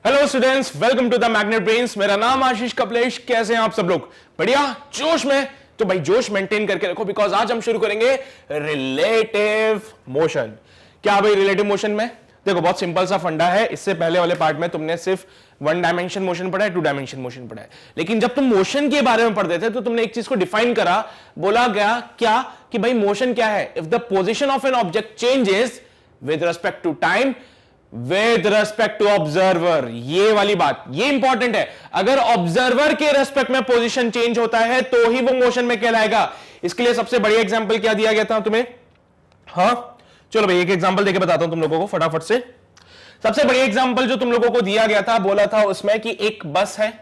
Hello students, welcome to the magnet brains. मेरा नाम आशीष कपलेश। कैसे हैं आप सब लोग? बढ़िया, जोश में? तो भाई जोश मेंटेन करके रखो, बिकॉज आज हम शुरू करेंगे रिलेटिव मोशन। क्या भाई रिलेटिव मोशन में देखो बहुत सिंपल सा फंडा है। इससे पहले वाले पार्ट में तुमने सिर्फ वन डायमेंशन मोशन पढ़ा है, टू डायमेंशन मोशन पढ़ा है, लेकिन जब तुम मोशन के बारे में पढ़ते थे तो तुमने एक चीज को डिफाइन करा, बोला गया क्या कि भाई मोशन क्या है? If the position of an object changes with respect to time with respect to observer. ये वाली बात ये इंपॉर्टेंट है। अगर ऑब्जर्वर के रेस्पेक्ट में पोजीशन चेंज होता है तो ही वो मोशन में कहलाएगा। इसके लिए सबसे बढ़िया एग्जांपल क्या दिया गया था तुम्हें? हाँ चलो भाई एक एग्जांपल देके बताता हूं तुम लोगों को फटाफट से। सबसे बढ़िया एग्जांपल जो तुम लोगों को दिया गया था, बोला था उसमें कि एक बस है।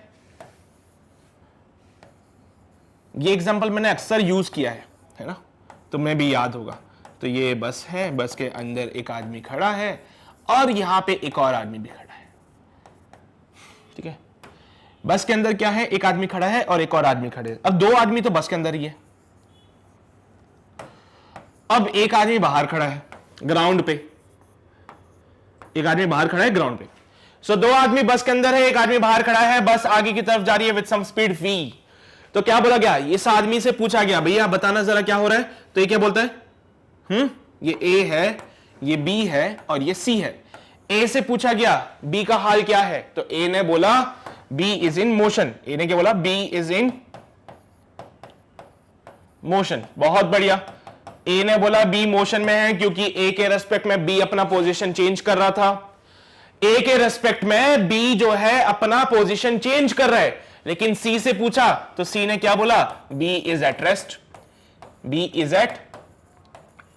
ये एग्जांपल मैंने अक्सर यूज किया है ना, तुम्हें भी याद होगा। तो ये बस है, बस के अंदर एक आदमी खड़ा है और यहां पे एक और आदमी भी खड़ा है। ठीक है, बस के अंदर क्या है? एक आदमी खड़ा है और एक और आदमी खड़े हैं। अब दो आदमी तो बस के अंदर ही है। अब एक आदमी बाहर खड़ा है ग्राउंड पे, एक आदमी बाहर खड़ा है ग्राउंड पे। सो दो आदमी बस के अंदर है, एक आदमी बाहर खड़ा है, बस आगे की तरफ जा रही है विद सम स्पीड v। तो क्या बोला गया? इस आदमी से पूछा गया भैया बताना जरा क्या हो रहा है। तो ये क्या बोलता है? ये a है, ये B है और ये C है। A से पूछा गया B का हाल क्या है, तो A ने बोला B is in motion. A ने क्या बोला? B is in motion. बहुत बढ़िया। A ने बोला B मोशन में है क्योंकि A के रेस्पेक्ट में B अपना पोजीशन चेंज कर रहा था। A के रेस्पेक्ट में B जो है अपना पोजीशन चेंज कर रहा है। लेकिन C से पूछा तो C ने क्या बोला? B is at rest. B is at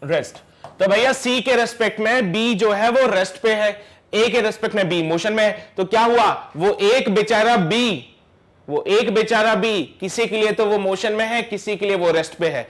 rest. तो भैया C के रेस्पेक्ट में B जो है वो रेस्ट पे है, A के रेस्पेक्ट में B मोशन में है। तो क्या हुआ? वो एक बेचारा B किसी के लिए तो वो मोशन में है, किसी के लिए वो रेस्ट पे है।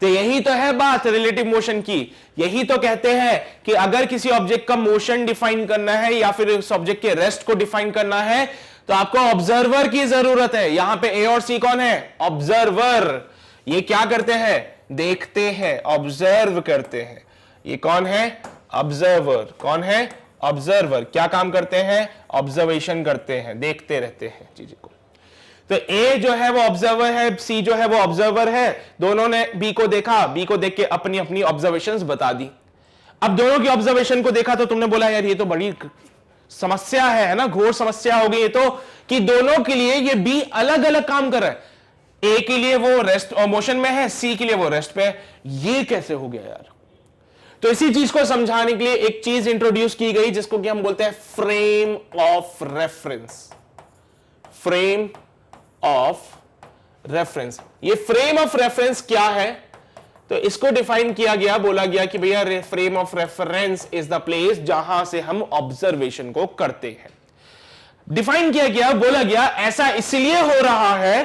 तो यही तो है बात रिलेटिव मोशन की। यही तो कहते हैं कि अगर किसी ऑब्जेक्ट का मोशन डिफाइन करना है या फिर उस ऑब्जेक्ट के रेस्ट को डिफाइन करना है तो आपको ऑब्जर्वर की जरूरत है। यहां पे A और C कौन है? ऑब्जर्वर। ये क्या करते हैं? देखते हैं, ऑब्जर्व करते हैं। ये कौन है? ऑब्जर्वर। कौन है? ऑब्जर्वर। क्या काम करते हैं? ऑब्जर्वेशन करते हैं, देखते रहते हैं चीजों को। तो A जो है वो ऑब्जर्वर है, C जो है वो ऑब्जर्वर है। दोनों ने B को देखा, B को देख के अपनी अपनी ऑब्जर्वेशंस बता दी। अब दोनों की ऑब्जर्वेशन को देखा तो तुमने बोला यार ये तो बड़ी समस्या है ना, घोर समस्या हो गई तो कि दोनों के लिए ये B अलग अलग काम कर रहा है। A के लिए वो रेस्ट और मोशन में है, C के लिए वो रेस्ट पे है। ये कैसे हो गया यार? तो इसी चीज को समझाने के लिए एक चीज इंट्रोड्यूस की गई जिसको कि हम बोलते हैं frame of reference. Frame of reference. ये फ्रेम ऑफ रेफरेंस क्या है? तो इसको डिफाइन किया गया, बोला गया कि भैया frame of reference is the place जहां से हम ऑब्जर्वेशन को करते हैं। डिफाइन किया गया, बोला गया ऐसा इसलिए हो रहा है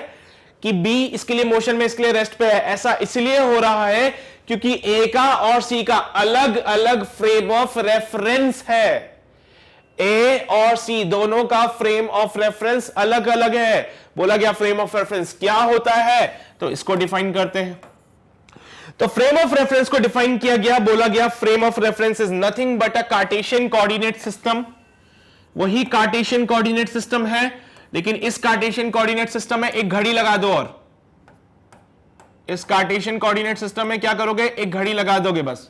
कि B इसके लिए मोशन में, इसके लिए रेस्ट पे है। ऐसा इसलिए हो रहा है क्योंकि A का और C का अलग अलग फ्रेम ऑफ रेफरेंस है। A और C दोनों का फ्रेम ऑफ रेफरेंस अलग अलग है। बोला गया फ्रेम ऑफ रेफरेंस क्या होता है, तो इसको डिफाइन करते हैं। तो फ्रेम ऑफ रेफरेंस को डिफाइन किया गया, बोला गया frame of reference is nothing but a Cartesian coordinate system. वही कार्टेशियन कोऑर्डिनेट सिस्टम है, लेकिन इस कार्टेशियन कोऑर्डिनेट सिस्टम में एक घड़ी लगा दो। और इस कार्टेशियन कोऑर्डिनेट सिस्टम में क्या करोगे? एक घड़ी लगा दोगे बस।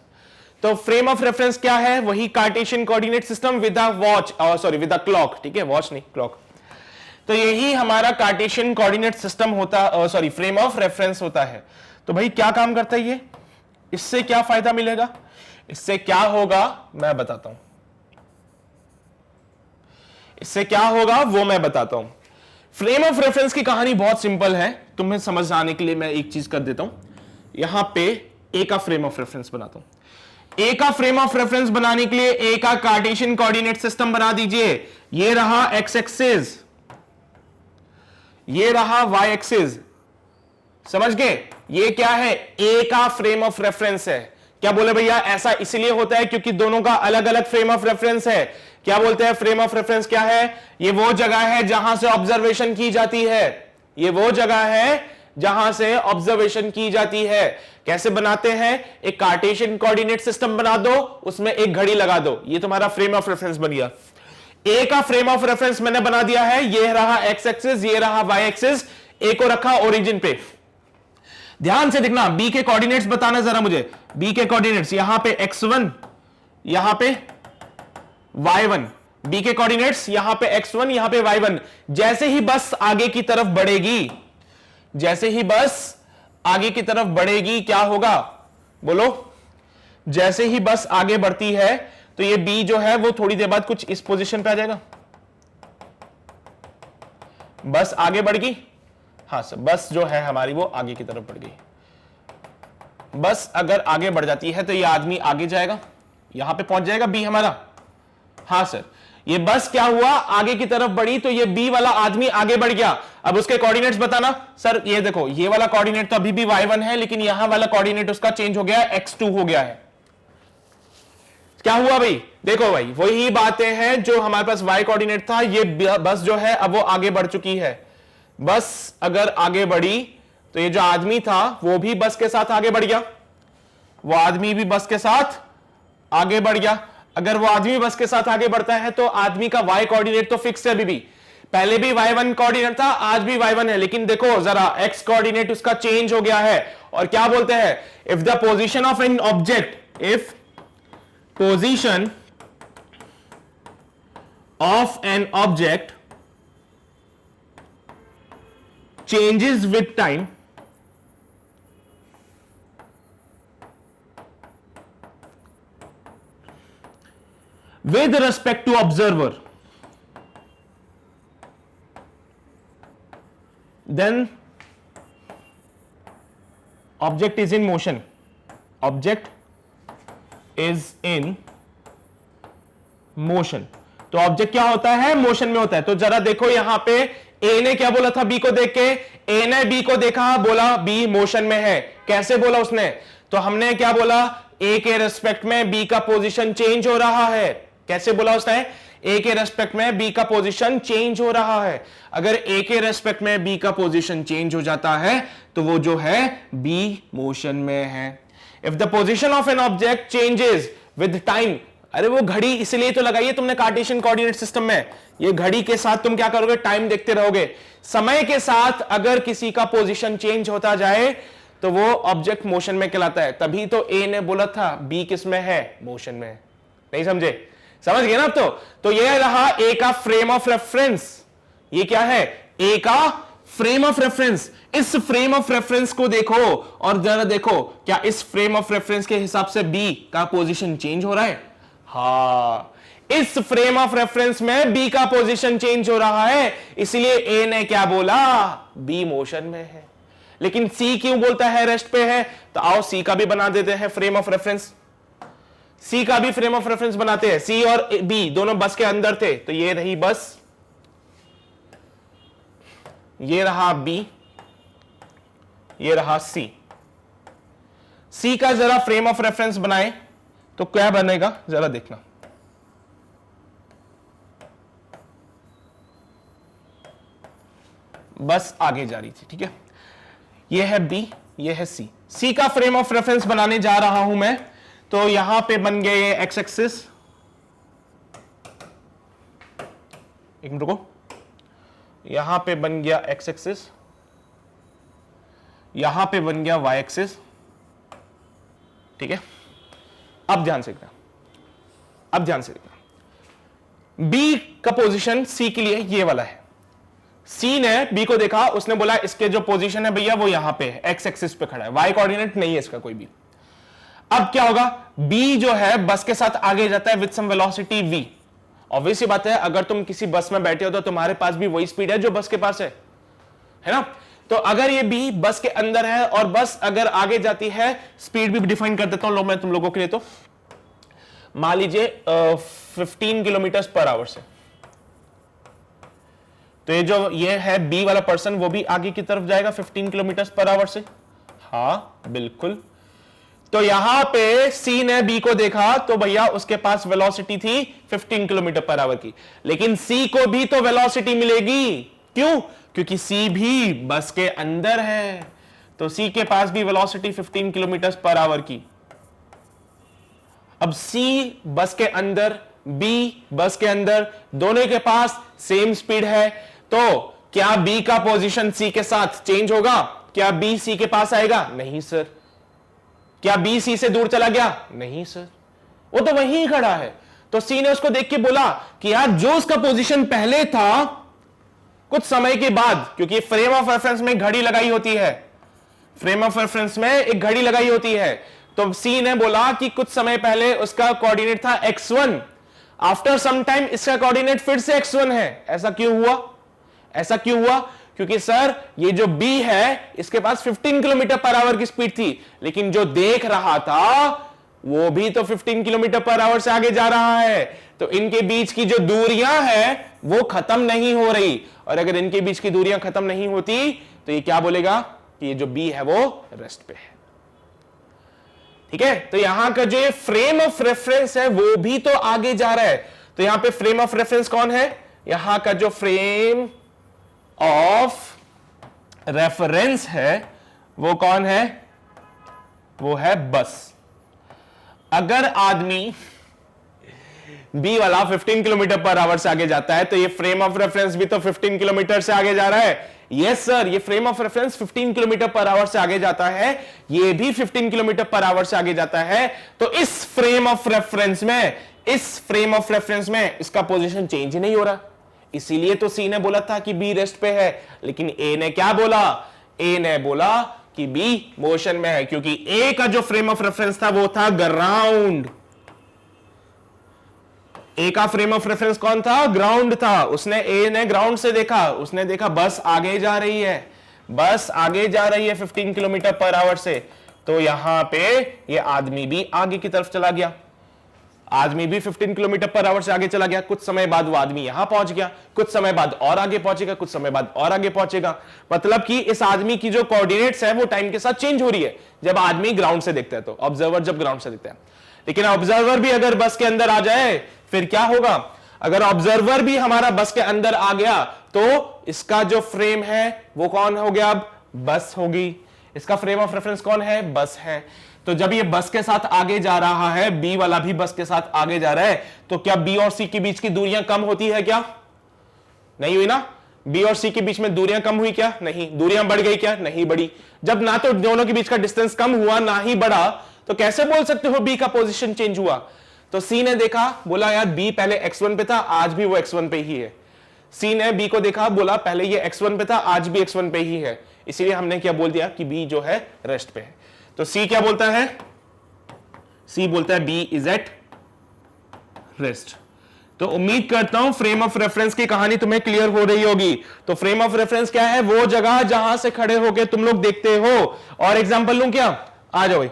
तो फ्रेम ऑफ रेफरेंस क्या है? वही Cartesian coordinate system with a watch, sorry with a clock. ठीक है, वॉच नहीं क्लॉक। तो यही हमारा कार्टेशियन कोऑर्डिनेट सिस्टम होता, सॉरी फ्रेम ऑफ रेफरेंस होता है। तो भाई क्या काम करता है ये? इससे क्या फायदा मिलेगा? इससे क्या होगा मैं बताता हूं। इससे क्या होगा वो मैं बताता हूं। फ्रेम ऑफ रेफरेंस की कहानी बहुत सिंपल है, तुम्हें समझ आने के लिए मैं एक चीज कर देता हूं। यहां पे A का फ्रेम ऑफ रेफरेंस बनाता हूं। A का फ्रेम ऑफ रेफरेंस बनाने के लिए A का कार्टेशियन कोऑर्डिनेट सिस्टम बना दीजिए। ये रहा x एक्सिस, ये रहा y एक्सिस। समझ गए? ये क्या है? A का फ्रेम ऑफ रेफरेंस है। क्या बोले भैया? ऐसा इसलिए होता है क्योंकि दोनों का अलग अलग फ्रेम ऑफ रेफरेंस है। क्या बोलते हैं? फ्रेम ऑफ रेफरेंस क्या है? ये वो जगह है जहां से ऑब्जर्वेशन की जाती है। ये वो जगह है जहां से ऑब्जर्वेशन की जाती है। कैसे बनाते हैं? एक कार्टेशियन कोऑर्डिनेट सिस्टम बना दो, उसमें एक घड़ी लगा दो, ये तुम्हारा फ्रेम ऑफ रेफरेंस बन गया। ए का फ्रेम ऑफ रेफरेंस मैंने बना दिया है, ये रहा एक्स एक्सिस, ये रहा वाई एक्सिस, ए को रखा ओरिजिन पे। ध्यान से देखना, बी के कोऑर्डिनेट्स बताना जरा मुझे, बी के कोऑर्डिनेट्स यहां पे x1, यहां पे y1, बी के कोऑर्डिनेट्स यहां पे x1, यहां पे y1। जैसे ही बस आगे की तरफ बढ़ेगी, जैसे ही बस आगे की तरफ बढ़ेगी क्या होगा बोलो? जैसे ही बस आगे बढ़ती है तो ये बी जो है वो थोड़ी देर बाद कुछ इस पोजीशन पे आ जाएगा। बस आगे बढ़ गई, हाँ सर, बस जो है हमारी वो आगे की तरफ बढ़ गई। बस अगर आगे बढ़ जाती है तो ये आदमी आगे जाएगा, यहां पे पहुंच जाएगा बी हमारा। हाँ सर, ये बस क्या हुआ, आगे की तरफ बढ़ी तो ये बी वाला आदमी आगे बढ़ गया। अब उसके कोऑर्डिनेट्स बताना। सर ये देखो, ये वाला कोऑर्डिनेट तो अभी भी y1 है, लेकिन यहां वाला कोऑर्डिनेट उसका चेंज हो गया है, x2 हो गया है। क्या हुआ भाई? देखो भाई, वही बातें हैं जो हमारे पास y कोऑर्डिनेट था, ये बस जो है अब वो आगे बढ़ चुकी है। बस अगर आगे बढ़ी तो ये जो आदमी था वो भी बस के साथ आगे बढ़ गया, वो आदमी भी बस के साथ आगे बढ़ गया। अगर वो आदमी बस के साथ आगे बढ़ता है तो आदमी का y कोऑर्डिनेट तो फिक्स है अभी भी, पहले भी y1 कोऑर्डिनेट था, आज भी y1 है, लेकिन देखो जरा x कोऑर्डिनेट उसका चेंज हो गया है। और क्या बोलते हैं, if the position of an object, if position of an object changes with time, with respect to observer, then object is in motion, object is in motion। तो ऑब्जेक्ट क्या होता है, मोशन में होता है। तो जरा देखो यहां पे ए ने क्या बोला था बी को देख के, ए ने बी को देखा, बोला बी मोशन में है। कैसे बोला उसने? तो हमने क्या बोला, ए के रेस्पेक्ट में बी का पोजीशन चेंज हो रहा है। कैसे बोला उसने? ए के रेस्पेक्ट में बी का पोजीशन चेंज हो रहा है। अगर ए के रेस्पेक्ट में बी का पोजीशन चेंज हो जाता है तो वो जो है बी मोशन में है। If the position of an object changes with time, अरे वो घड़ी इसलिए तो लगाई है तुमने कार्टेशियन कोऑर्डिनेट सिस्टम में, ये घड़ी के साथ तुम क्या करोगे, टाइम देखते रहोगे। समय के साथ अगर किसी का पोजीशन चेंज होता जाए तो वो ऑब्जेक्ट मोशन में कहलाता है। तभी तो ए ने बोला था बी किस में है, मोशन में। नहीं समझे? समझ गए ना अब तो ये रहा ए का फ्रेम ऑफ रेफरेंस। ये क्या है, ए का फ्रेम ऑफ रेफरेंस। इस फ्रेम ऑफ रेफरेंस को देखो और जरा देखो, क्या इस फ्रेम ऑफ रेफरेंस के हिसाब से बी का पोजीशन चेंज हो रहा है? हाँ, इस फ्रेम ऑफ रेफरेंस में बी का पोजीशन चेंज हो रहा है, इसलिए ए ने क्या बोला, बी मोशन में है। लेकिन सी क्यों बोलता है रेस्ट पे है? तो आओ सी का भी बना देते हैं फ्रेम ऑफ रेफरेंस। सी का भी फ्रेम ऑफ रेफरेंस बनाते हैं। सी और बी दोनों बस के अंदर थे, तो ये रही बस, ये रहा बी, ये रहा सी। सी का जरा फ्रेम ऑफ रेफरेंस बनाए तो क्या बनेगा जरा देखना। बस आगे जा रही थी, ठीक है। ये है बी, ये है सी। सी का फ्रेम ऑफ रेफरेंस बनाने जा रहा हूं मैं, तो यहां पे बन गए ये एक्स एक्सिस, एक मिनट रुको, यहां पे बन गया एक्स एक्सिस, यहां पे बन गया वाई एक्सिस, ठीक है। अब ध्यान से देखना, अब ध्यान से देखना, बी का पोजीशन सी के लिए ये वाला है। सी ने बी को देखा, उसने बोला इसके जो पोजीशन है भैया वो यहां पे है, एक्स एक्सिस पे खड़ा है, वाई कोऑर्डिनेट नहीं है इसका कोई भी। अब क्या होगा, बी जो है बस के साथ आगे जाता है with some velocity v। Obvious सी बात है, अगर तुम किसी बस में बैठे हो तो तुम्हारे पास भी वही स्पीड है जो बस के पास है ना। तो अगर ये बी बस के अंदर है और बस अगर आगे जाती है, स्पीड भी डिफाइन कर देता हूं मैं तुम लोगों के लिए। तो मान लीजिए 15 किलोमीटर पर आवर से, तो ये जो ये है बी वाला पर्सन वो भी आगे की तरफ जाएगा 15 किलोमीटर पर आवर से। हाँ बिल्कुल। तो यहां पे सी ने बी को देखा तो भैया उसके पास वेलोसिटी थी 15 किलोमीटर पर आवर की, लेकिन सी को भी तो वेलोसिटी मिलेगी। क्यों? क्योंकि सी भी बस के अंदर है, तो सी के पास भी वेलोसिटी 15 किलोमीटर पर आवर की। अब सी बस के अंदर बी बस के अंदर, दोनों के पास सेम स्पीड है, तो क्या बी का पोजीशन सी के साथ चेंज होगा? क्या बी सी के पास आएगा? नहीं सर। क्या बी सी से दूर चला गया? नहीं सर, वो तो वहीं खड़ा है। तो सी ने उसको देख के बोला कि यार जो उसका पोजीशन पहले था, कुछ समय के बाद, क्योंकि फ्रेम ऑफ रेफरेंस में घड़ी लगाई होती है, फ्रेम ऑफ रेफरेंस में एक घड़ी लगाई होती है, तो सी ने बोला कि कुछ समय पहले उसका कोऑर्डिनेट था x1, आफ्टर सम टाइम इसका कोऑर्डिनेट फिर से x1 है। ऐसा क्यों हुआ? ऐसा क्यों हुआ? क्योंकि सर ये जो b है इसके पास 15 किलोमीटर पर आवर की स्पीड थी, लेकिन जो देख रहा था वो भी तो 15 किलोमीटर पर आवर से आगे जा रहा है, तो इनके बीच की जो दूरियां हैं वो खत्म नहीं हो रही, और अगर इनके बीच की दूरियां खत्म नहीं होती तो ये क्या बोलेगा कि ये जो b है वो रेस्ट पे है। ठीक है, तो यहां का जो फ्रेम ऑफ रेफरेंस है वो भी तो आगे जा रहा है। तो यहां पे फ्रेम ऑफ रेफरेंस कौन है? यहां का जो फ्रेम ऑफ रेफरेंस है वो कौन है? वो है बस। अगर आदमी बी वाला 15 किलोमीटर पर आवर से आगे जाता है तो ये फ्रेम ऑफ रेफरेंस भी तो 15 किलोमीटर से आगे जा रहा है। यस सर, ये frame of reference 15 kilometre per hour से आगे जाता है, ये भी 15 किलोमीटर पर आवर से आगे जाता है। तो इस फ्रेम ऑफ रेफरेंस में इसका पोजीशन चेंज ही नहीं हो रहा, इसीलिए तो सी ने बोला था कि बी रेस्ट पे है। लेकिन ए ने क्या बोला? ए ने बोला कि बी मोशन में है, क्योंकि ए का जो फ्रेम ऑफ रेफरेंस था वो था ग्राउंड। ए का फ्रेम ऑफ रेफरेंस कौन था? ग्राउंड था। ए ने ग्राउंड से देखा, उसने देखा बस आगे जा रही है, बस आगे जा रही है 15 किलोमीटर पर आवर से, तो यहां पे ये आदमी भी आगे की तरफ चला गया। आदमी भी 15 किलोमीटर पर आवर से आगे चला गया। कुछ समय बाद वो आदमी यहां पहुंच गया, कुछ समय बाद और आगे पहुंचेगा, कुछ समय बाद और आगे पहुंचेगा। मतलब कि इस आदमी की जो कोऑर्डिनेट्स है वो टाइम के साथ चेंज हो रही है जब आदमी ग्राउंड से देखता है, तो ऑब्जर्वर जब ग्राउंड से देखता है। लेकिन ऑब्जर्वर भी अगर बस के अंदर आ जाए फिर क्या होगा? अगर ऑब्जर्वर भी हमारा बस के अंदर आ गया तो इसका जो फ्रेम है वो कौन हो गया? अब बस होगी। इसका फ्रेम ऑफ रेफरेंस कौन है? बस है। तो जब ये बस के साथ आगे जा रहा है, बी वाला भी बस के साथ आगे जा रहा है, तो क्या बी और सी के बीच की दूरियां कम होती है क्या? नहीं हुई ना। बी और सी के बीच में दूरियां कम हुई क्या? नहीं। दूरियां बढ़ गई क्या? नहीं बढ़ी। जब ना तो दोनों के बीच का डिस्टेंस कम हुआ ना ही बढ़ा, तो कैसे बोल सकते हो बी का पोजीशन चेंज हुआ? तो सी ने देखा, बोला यार बी पहले x1 पे था, आज भी वो x1 पे ही है। सी ने बी को देखा, बोला पहले ये x1 पे था, आज भी x1 पे ही है, इसीलिए हमने क्या बोल दिया कि बी जो है रेस्ट पे है। तो सी क्या बोलता है? सी बोलता है बी इज एट रेस्ट। तो उम्मीद करता हूं फ्रेम ऑफ रेफरेंस की कहानी तुम्हें क्लियर हो रही होगी। तो फ्रेम ऑफ रेफरेंस क्या है? वो जगह जहां से खड़े होके तुम लोग देखते हो। और एग्जांपल लूं क्या? आ जाओ भाई,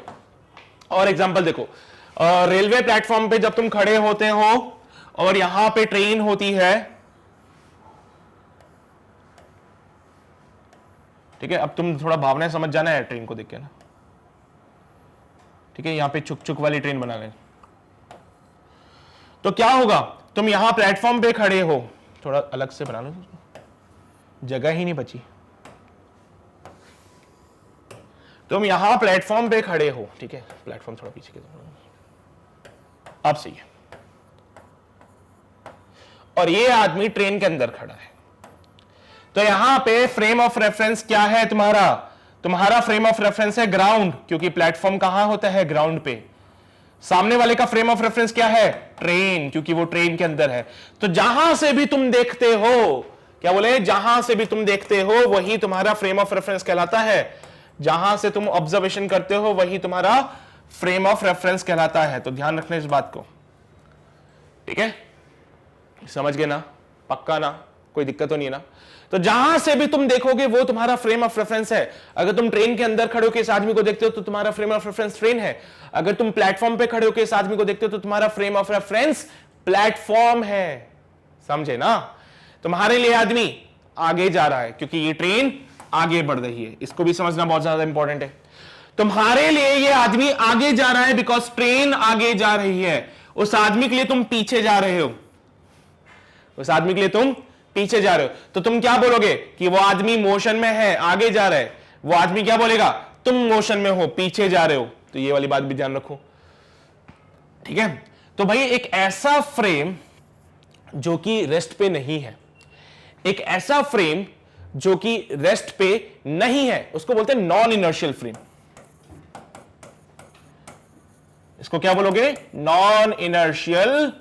और एग्जांपल देखो। रेलवे प्लेटफॉर्म पे जब तुम खड़े होते हो और यहां पे ट्रेन होती है, ठीक है, अब तुम थोड़ा भावना समझ जाना है ट्रेन को देख के ना, ठीक है, यहां पे चुक चुक वाली ट्रेन बना ले। तो क्या होगा? तुम यहां प्लेटफॉर्म पे खड़े हो, थोड़ा अलग से बना लो, जगह ही नहीं बची। तुम यहां प्लेटफॉर्म पे खड़े हो, ठीक है, प्लेटफॉर्म थोड़ा पीछे के, अब सही है। और ये आदमी ट्रेन के अंदर खड़ा है। तो यहां पे फ्रेम ऑफ रेफरेंस क्या है तुम्हारा? तुम्हारा फ्रेम ऑफ रेफरेंस है ग्राउंड, क्योंकि प्लेटफॉर्म कहां होता है? ग्राउंड पे। सामने वाले का फ्रेम ऑफ रेफरेंस क्या है? ट्रेन, क्योंकि वो ट्रेन के अंदर है। तो जहां से भी तुम देखते हो, क्या बोले? जहां से भी तुम देखते हो वही तुम्हारा फ्रेम ऑफ रेफरेंस कहलाता है। जहां से तुम ऑब्जर्वेशन करते हो वही तुम्हारा फ्रेम ऑफ रेफरेंस कहलाता है। तो ध्यान रखना इस बात को, ठीक है? समझ गए ना? पक्का ना? कोई दिक्कत तो नहीं है ना? तो जहां से भी तुम देखोगे वो तुम्हारा फ्रेम ऑफ रेफरेंस है। अगर तुम ट्रेन के अंदर खड़े होकर इस आदमी को देखते हो तो तुम्हारा फ्रेम ऑफ रेफरेंस ट्रेन है। अगर तुम प्लेटफॉर्म पे खड़े होकर इस आदमी को देखते हो तो तुम्हारा फ्रेम ऑफ रेफरेंस प्लेटफॉर्म है। समझे ना? तुम्हारे लिए आदमी आगे जा रहा है क्योंकि ये ट्रेन आगे बढ़ रही है। इसको भी समझना बहुत ज्यादा इंपॉर्टेंट है। तुम्हारे लिए ये आदमी आगे जा रहा है बिकॉज ट्रेन आगे जा रही है। उस आदमी के लिए तुम पीछे जा रहे हो, उस आदमी के लिए तुम पीछे जा रहे हो। तो तुम क्या बोलोगे कि वो आदमी मोशन में है, आगे जा रहा है। वो आदमी क्या बोलेगा? तुम मोशन में हो, पीछे जा रहे हो। तो ये वाली बात भी ध्यान रखो, ठीक है? तो भाई एक ऐसा फ्रेम जो कि रेस्ट पे नहीं है, एक ऐसा फ्रेम जो कि रेस्ट पे नहीं है, उसको बोलते हैं नॉन इनर्शियल फ्रेम। इसको क्या बोलोगे? Non inertial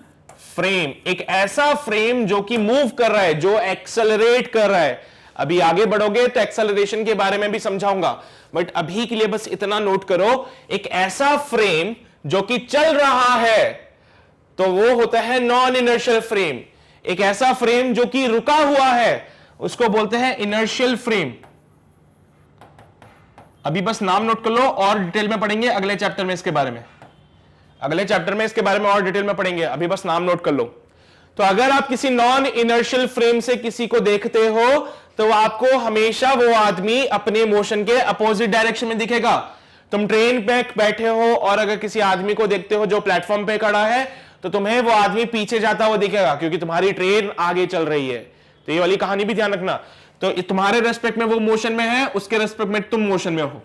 frame. एक ऐसा फ्रेम जो कि मूव कर रहा है, जो एक्सेलरेट कर रहा है। अभी आगे बढ़ोगे तो एक्सेलरेशन के बारे में भी समझाऊंगा, बट अभी के लिए बस इतना नोट करो, एक ऐसा फ्रेम जो कि चल रहा है तो वो होता है नॉन इनर्शियल फ्रेम। एक ऐसा फ्रेम जो कि रुका हुआ है उसको बोलते हैं इनर्शियल फ्रेम। अभी बस नाम नोट कर लो, और डिटेल में पढ़ेंगे अगले चैप्टर में इसके बारे में, अगले चैप्टर में इसके बारे में और डिटेल में पढ़ेंगे, अभी बस नाम नोट कर लो। तो अगर आप किसी नॉन इनर्शियल फ्रेम से किसी को देखते हो तो आपको हमेशा वो आदमी अपने मोशन के अपोजिट डायरेक्शन में दिखेगा। तुम ट्रेन पे बैठे हो और अगर किसी आदमी को देखते हो जो प्लेटफॉर्म पे खड़ा है तो तुम्हें वो आदमी पीछे जाता हुआ दिखेगा, क्योंकि तुम्हारी ट्रेन आगे चल रही है। तो ये वाली कहानी भी ध्यान रखना। तो तुम्हारे रेस्पेक्ट में वो मोशन में है, उसके रेस्पेक्ट में तुम मोशन में हो।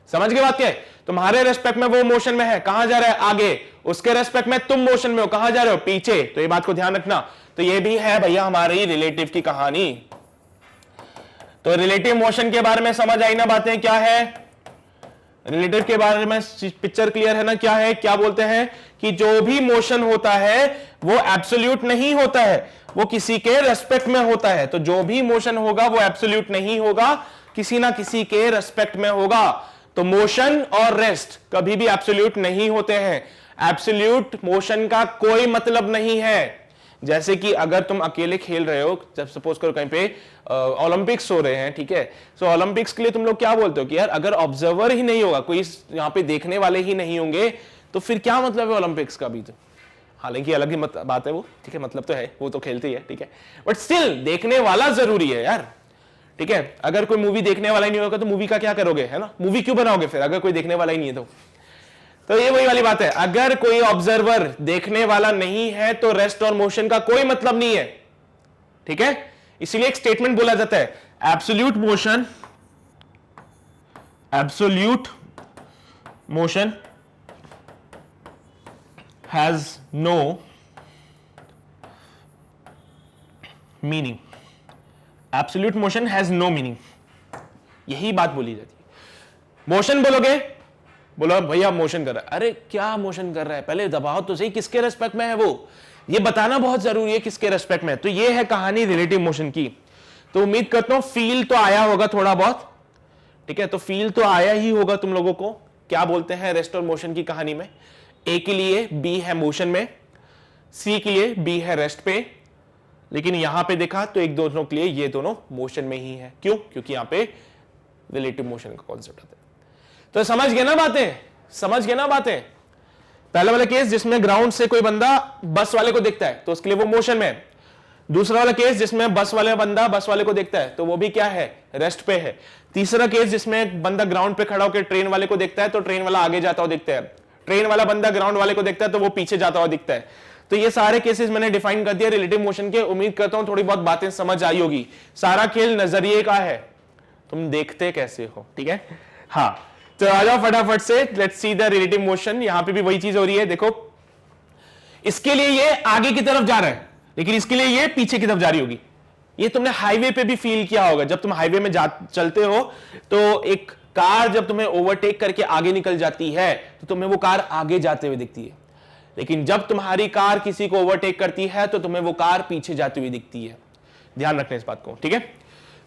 समझ गए बात क्या है? तुम्हारे रेस्पेक्ट में वो मोशन में है, कहां जा रहा है? आगे। उसके रेस्पेक्ट में तुम मोशन में हो, कहां जा रहे हो? पीछे। तो ये बात को ध्यान रखना। तो ये भी है भैया हमारी रिलेटिव की कहानी। तो रिलेटिव मोशन के बारे में समझ आई ना बातें? क्या है रिलेटिव के बारे में? पिक्चर क्लियर है ना? क्या है, क्या बोलते हैं कि जो भी मोशन होता है वो एब्सोल्यूट नहीं होता है, वो किसी के रेस्पेक्ट में होता है। तो जो भी मोशन होगा वो एब्सोल्यूट नहीं होगा, किसी ना किसी के रेस्पेक्ट में होगा। तो मोशन और रेस्ट कभी भी एब्सोल्यूट नहीं होते हैं। एब्सोल्यूट मोशन का कोई मतलब नहीं है। जैसे कि अगर तुम अकेले खेल रहे हो, जब सपोज करो कहीं पे ओलंपिक्स हो रहे हैं, ठीक है, सो ओलंपिक्स के लिए तुम लोग क्या बोलते हो कि यार अगर ऑब्जर्वर ही नहीं होगा, कोई यहाँ पे देखने वाले ही नहीं होंगे, तो फिर क्या मतलब है ओलंपिक्स का भी? तो हालांकि अलग ही बात है वो, ठीक है, मतलब तो है, वो तो खेलती है, ठीक है, बट स्टिल देखने वाला जरूरी है यार, ठीक है। अगर कोई मूवी देखने वाला ही नहीं होगा तो मूवी का क्या करोगे, है ना? मूवी क्यों बनाओगे फिर अगर कोई देखने वाला ही नहीं है तो ये वही वाली बात है। अगर कोई ऑब्जर्वर देखने वाला नहीं है तो रेस्ट और मोशन का कोई मतलब नहीं है, ठीक है। इसीलिए एक स्टेटमेंट बोला जाता है, absolute motion has no meaning. Absolute motion has no meaning, यही बात बोली जाती है। मोशन बोलोगे, बोलो भैया मोशन कर रहा है, अरे क्या मोशन कर रहा है, पहले दबाओ तो सही, किसके रेस्पेक्ट में है वो, ये बताना बहुत जरूरी है किसके रेस्पेक्ट में। तो ये है कहानी रिलेटिव मोशन की। तो उम्मीद करता हूं फील तो आया होगा थोड़ा बहुत, ठीक है। तो फील तो आया ही होगा तुम लोगों को क्या बोलते हैं रेस्ट और मोशन की कहानी में। ए के लिए बी है मोशन में, सी के लिए बी है रेस्ट पे, लेकिन यहां पे देखा तो एक दोनों के लिए ये दोनों मोशन में ही है। क्यों? क्योंकि यहां पे रिलेटिव मोशन का कॉन्सेप्ट आता है। तो समझ गए ना बातें, समझ गए ना बातें। पहला वाला केस जिसमें ग्राउंड से कोई बंदा बस वाले को देखता है तो उसके लिए वो मोशन में है। दूसरा वाला केस जिसमें बस वाले बंदा बस वाले को देखता है तो वो भी क्या है, रेस्ट पे है। तीसरा केस जिसमें बंदा ग्राउंड पे खड़ा होकर ट्रेन वाले को देखता है तो ट्रेन वाला आगे जाता हुआ दिखता है, ट्रेन वाला बंदा ग्राउंड वाले को देखता है तो वो पीछे जाता हुआ दिखता है। तो ये सारे केसेस मैंने डिफाइन कर दिया रिलेटिव मोशन के। उम्मीद करता हूं थोड़ी बहुत बातें समझ आई होगी। सारा खेल नजरिए का है, तुम देखते कैसे हो, ठीक है। हाँ तो आ जाओ फटाफट से, let's see the relative motion. यहां पे भी वही चीज हो रही है, देखो इसके लिए ये आगे की तरफ जा रहा है लेकिन इसके लिए ये पीछे की तरफ जा रही होगी। ये तुमने हाईवे पे भी फील किया होगा, जब तुम हाईवे में चलते हो तो एक कार जब तुम्हें ओवरटेक करके आगे निकल जाती है तो तुम्हें वो कार आगे जाते हुए दिखती है, लेकिन जब तुम्हारी कार किसी को ओवरटेक करती है तो तुम्हें वो कार पीछे जाती हुई दिखती है। ध्यान रखना इस बात को, ठीक है।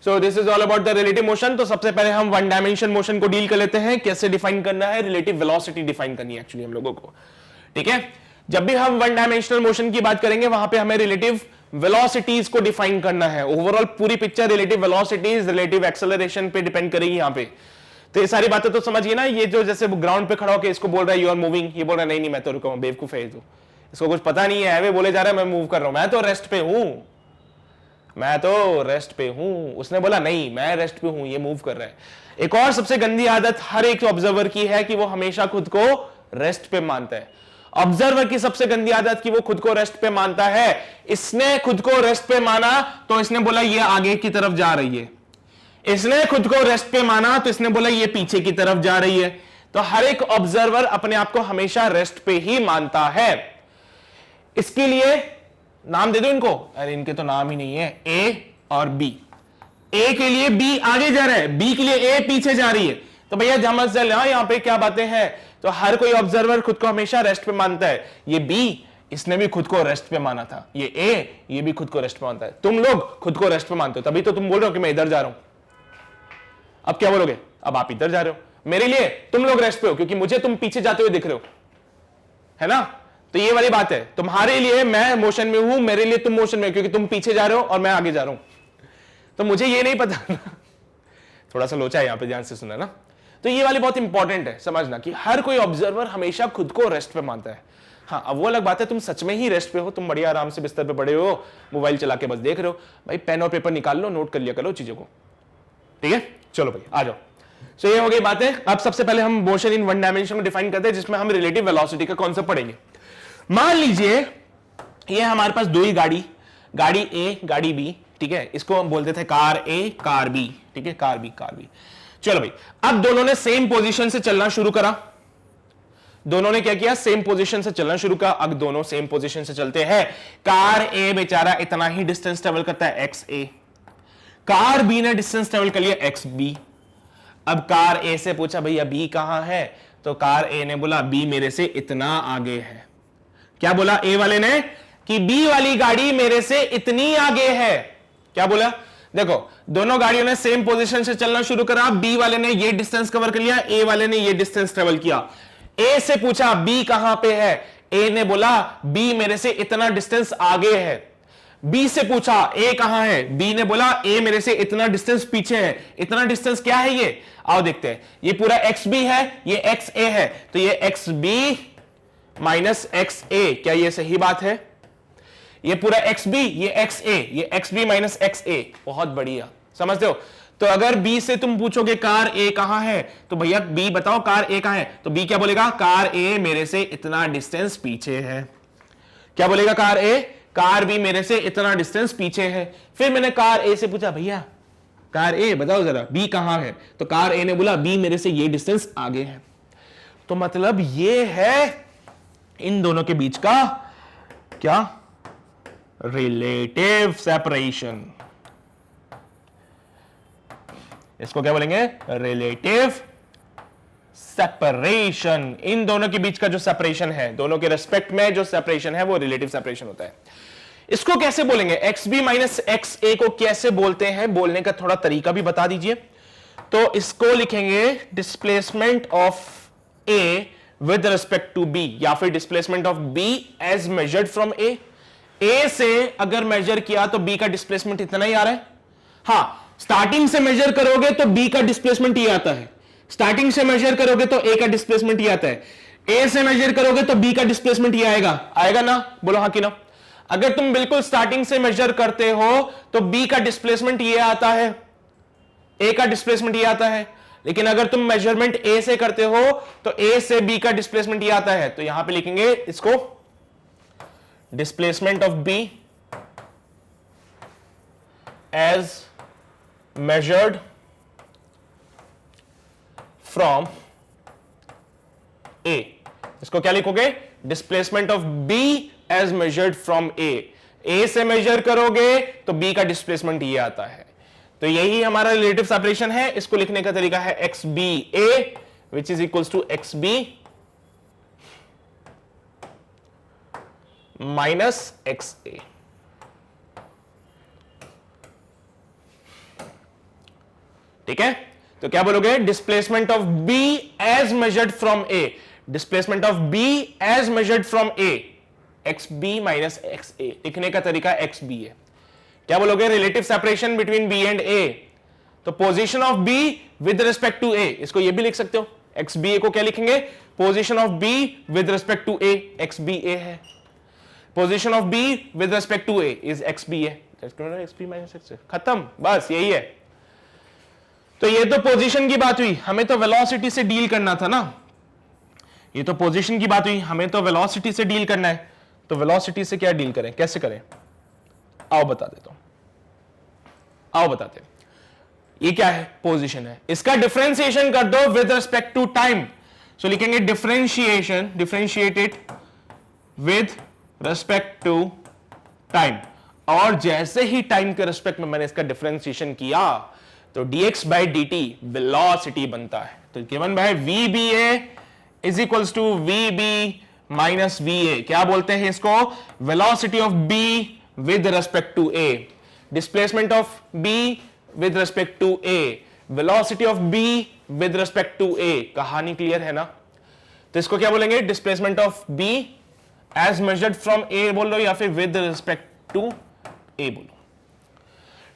सो this is all about the relative motion. तो सबसे पहले हम वन डायमेंशन मोशन को डील कर लेते हैं। कैसे डिफाइन करना है, रिलेटिव वेलोसिटी डिफाइन करनी है एक्चुअली हम लोगों को, ठीक है। जब भी हम वन डायमेंशनल मोशन की बात करेंगे वहां पे हमें रिलेटिव वेलोसिटीज को डिफाइन करना है। ओवरऑल पूरी picture relative velocities, relative acceleration पे डिपेंड करेगी यहां पे। तो ये सारी बातें तो समझिए ना। ये जो जैसे ग्राउंड पे खड़ा होकर इसको बोल रहा है यू आर मूविंग, ये बोल रहा है नहीं नहीं मैं तो रुका हूं, बेवकूफ है तो, इसको कुछ पता नहीं है, वे बोले जा रहा है मैं मूव कर रहा हूं, मैं तो रेस्ट पे हूं, मैं तो रेस्ट पे हूं। उसने बोला नहीं मैं रेस्ट पे हूं, ये मूव कर रहा है। एक और सबसे गंदी आदत हर एक ऑब्जर्वर की है कि वो हमेशा खुद को रेस्ट पे मानता है। ऑब्जर्वर की सबसे गंदी आदत कि वो खुद को रेस्ट पे मानता है। इसने खुद को रेस्ट पे माना तो इसने बोला ये आगे की तरफ जा रही है, इसने खुद को रेस्ट पे माना तो इसने बोला ये पीछे की तरफ जा रही है। तो हर एक ऑब्जर्वर अपने आप को हमेशा रेस्ट पे ही मानता है। इसके लिए नाम दे दो इनको, अरे इनके तो नाम ही नहीं है, ए और बी। ए के लिए बी आगे जा रहा है, बी के लिए ए पीछे जा रही है। तो भैया समझ चल यहां पे क्या बातें हैं। तो हर कोई ऑब्जर्वर खुद को हमेशा रेस्ट पे मानता है। ये बी, इसने भी खुद को रेस्ट पे माना था। ये ए, ये भी खुद को रेस्ट पे मानता है। तुम लोग खुद को रेस्ट पे मानते हो, तभी तो तुम बोल रहे हो कि मैं इधर जा रहा हूं। अब क्या बोलोगे? अब आप इधर जा रहे हो। मेरे लिए तुम लोग रेस्ट पे हो क्योंकि मुझे तुम पीछे जाते हुए दिख रहे हो, है ना? तो ये वाली बात है, तुम्हारे लिए मैं मोशन में हूं, मेरे लिए तुम मोशन में, क्योंकि तुम पीछे जा रहे हो और मैं आगे जा रहा हूं। तो मुझे ये नहीं पता थोड़ा सा लोचा है यहां पे, ध्यान से सुना ना। तो ये वाली बहुत इंपॉर्टेंट है समझना कि हर कोई ऑब्जर्वर हमेशा खुद को रेस्ट पे मानता है। हाँ, अब वो अलग बात है तुम सच में ही रेस्ट पे हो, तुम बढ़िया आराम से बिस्तर पे पड़े हो, मोबाइल चला के बस देख रहे हो। भाई पेन और पेपर निकाल लो, नोट कर लिया करो चीजों को, ठीक है? चलो भाई आ जाओ। सो ये हो गई बातें। अब सबसे पहले हम मोशन इन वन डायमेंशन को डिफाइन करते हैं, जिसमें हम रिलेटिव वेलोसिटी का कॉन्सेप्ट पढ़ेंगे। मान लीजिए ये हमारे पास दो ही गाड़ी ए, गाड़ी बी, ठीक है? इसको हम बोलते थे कार ए, कार बी, ठीक है? Car B. चलो भाई, अब दोनों ने सेम पोजीशन से चलना शुरू करा। दोनों ने क्या किया? सेम पोजीशन से चलना शुरू करा। अब दोनों सेम पोजीशन से चलते हैं। कार ए बेचारा इतना ही डिस्टेंस ट्रेवल करता है एक्स ए, कार बी ने डिस्टेंस ट्रेवल कर लिया एक्स बी। अब कार ए से पूछा भैया बी कहां है? तो कार ए ने बोला बी मेरे से इतना आगे है। क्या बोला ए वाले ने? कि बी वाली गाड़ी मेरे से इतनी आगे है। क्या बोला? देखो, दोनों गाड़ियों ने सेम पोजीशन से चलना शुरू करा। बी वाले ने ये डिस्टेंस कवर कर लिया, ए वाले ने ये डिस्टेंस ट्रेवल किया। ए से पूछा बी कहां पे है? ए ने बोला बी मेरे से इतना डिस्टेंस आगे है। बी से पूछा ए कहां है? बी ने बोला ए मेरे से इतना डिस्टेंस पीछे है। इतना डिस्टेंस क्या है ये? आओ देखते हैं। ये पूरा एक्स बी है, ये एक्स ए है, तो ये एक्स बी माइनस एक्स ए। क्या ये सही बात है? ये पूरा एक्स बी, ये एक्स ए, ये एक्स बी माइनस एक्स ए। बहुत बढ़िया, समझते हो? तो अगर बी से तुम पूछोगे कार ए कहां है, तो भैया बी बताओ कार ए कहां है? तो बी क्या बोलेगा? कार ए मेरे से इतना डिस्टेंस पीछे है। क्या बोलेगा? कार ए, कार बी मेरे से इतना डिस्टेंस पीछे है। फिर मैंने कार ए से पूछा भैया कार ए बताओ जरा बी कहां है? तो कार ए ने बोला बी मेरे से ये डिस्टेंस आगे है। तो मतलब ये है इन दोनों के बीच का क्या? Relative separation. इसको क्या बोलेंगे? Relative separation. इन दोनों के बीच का जो सेपरेशन है, दोनों के रेस्पेक्ट में जो सेपरेशन है, वो रिलेटिव सेपरेशन होता है। इसको कैसे बोलेंगे? एक्स बी माइनस एक्स ए को कैसे बोलते हैं? बोलने का थोड़ा तरीका भी बता दीजिए। तो इसको लिखेंगे displacement of A with respect to B, या फिर displacement of B as measured from A. A से अगर मेजर किया तो बी का डिस्प्लेसमेंट इतना ही आ रहा है। हाँ, स्टार्टिंग से मेजर करोगे तो बी का डिस्प्लेसमेंट ये आता है, स्टार्टिंग से मेजर करोगे तो ए का डिस्प्लेसमेंट ये आता है, ए से मेजर करोगे तो बी का डिस्प्लेसमेंट ये आएगा ना? बोलो हाँ कि ना? अगर तुम बिल्कुल स्टार्टिंग से मेजर करते हो तो बी का डिस्प्लेसमेंट ये आता है, ए का डिस्प्लेसमेंट ये आता है। लेकिन अगर तुम मेजरमेंट ए से करते हो तो ए से बी का डिस्प्लेसमेंट ये आता है। तो यहां पे लिखेंगे इसको displacement of B as measured from A। इसको क्या लिखोगे? Displacement of B as measured from A। A से मेजर करोगे तो B का डिस्प्लेसमेंट ये आता है। तो यही हमारा रिलेटिव सेपरेशन है। इसको लिखने का तरीका है XBA which is equals to XB minus XA। ठीक है? तो क्या बोलोगे? Displacement of B as measured from A। Displacement of B as measured from A, XB minus XA। लिखने का तरीका XB है। क्या बोलोगे? Relative separation between B and A। तो position of B with respect to A, इसको ये भी लिख सकते हो। XBA को क्या लिखेंगे? Position of B with respect to A, XBA है। Position of B with respect to A is XBA। XB minus XA, खत्म, बस यही है। तो ये तो पोजीशन की बात हुई, हमें तो वेलोसिटी से डील करना था ना। ये तो पोजीशन की बात हुई, हमें तो वेलोसिटी से डील करना है। तो वेलोसिटी से क्या डील करें, कैसे करें? आओ बता देता हूं, आओ बताते हैं। ये क्या है? पोजीशन है। इसका डिफरेंशिएशन कर दो with respect to time. So लिखेंगे differentiation, differentiated with respect to time, और जैसे ही टाइम के रेस्पेक्ट में मैंने इसका डिफरेंशिएशन किया तो dx बाई dt वेलोसिटी बनता है। तो given by vba is equals to vb minus va, क्या बोलते हैं इसको, velocity of b with respect to a, displacement of b with respect to a, velocity of b with respect to a। कहानी clear है ना? तो इसको क्या बोलेंगे, displacement of b as measured from a बोल लो, या फिर विद रिस्पेक्ट टू a बोलो।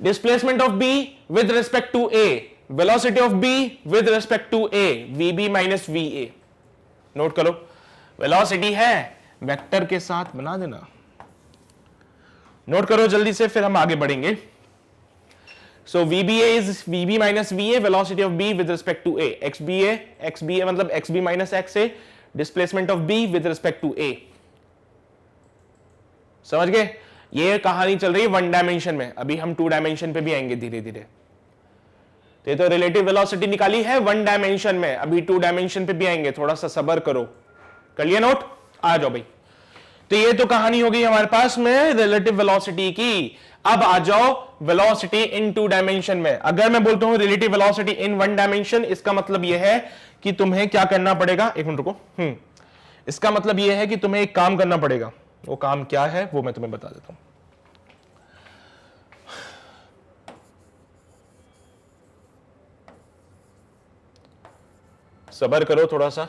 Displacement of b with respect to a, velocity of b with respect to a, vb minus va। Note करो, वेलोसिटी है वेक्टर के साथ बना देना, नोट करो जल्दी से, फिर हम आगे बढ़ेंगे। So vba is vb minus va, velocity of b with respect to a, xba मतलब xb minus xa, displacement of b with respect to a। समझ गए? ये कहानी चल रही है वन डायमेंशन में, अभी हम टू डायमेंशन पे भी आएंगे धीरे धीरे। तो ये तो रिलेटिव वेलोसिटी निकाली है वन डायमेंशन में, अभी टू डायमेंशन पे भी आएंगे, थोड़ा सा सब्र करो। कर लिया नोट? आ जाओ भाई। तो ये तो कहानी हो गई हमारे पास में रिलेटिव वेलोसिटी की। अब आ जाओ वेलोसिटी इन टू डायमेंशन में। अगर मैं बोलता हूं रिलेटिव वेलोसिटी इन वन डायमेंशन, इसका मतलब यह है कि तुम्हें क्या करना पड़ेगा, एक मिनट रुको, इसका मतलब यह है कि तुम्हें एक काम करना पड़ेगा। वो काम क्या है वो मैं तुम्हें बता देता हूं। सब्र करो थोड़ा सा।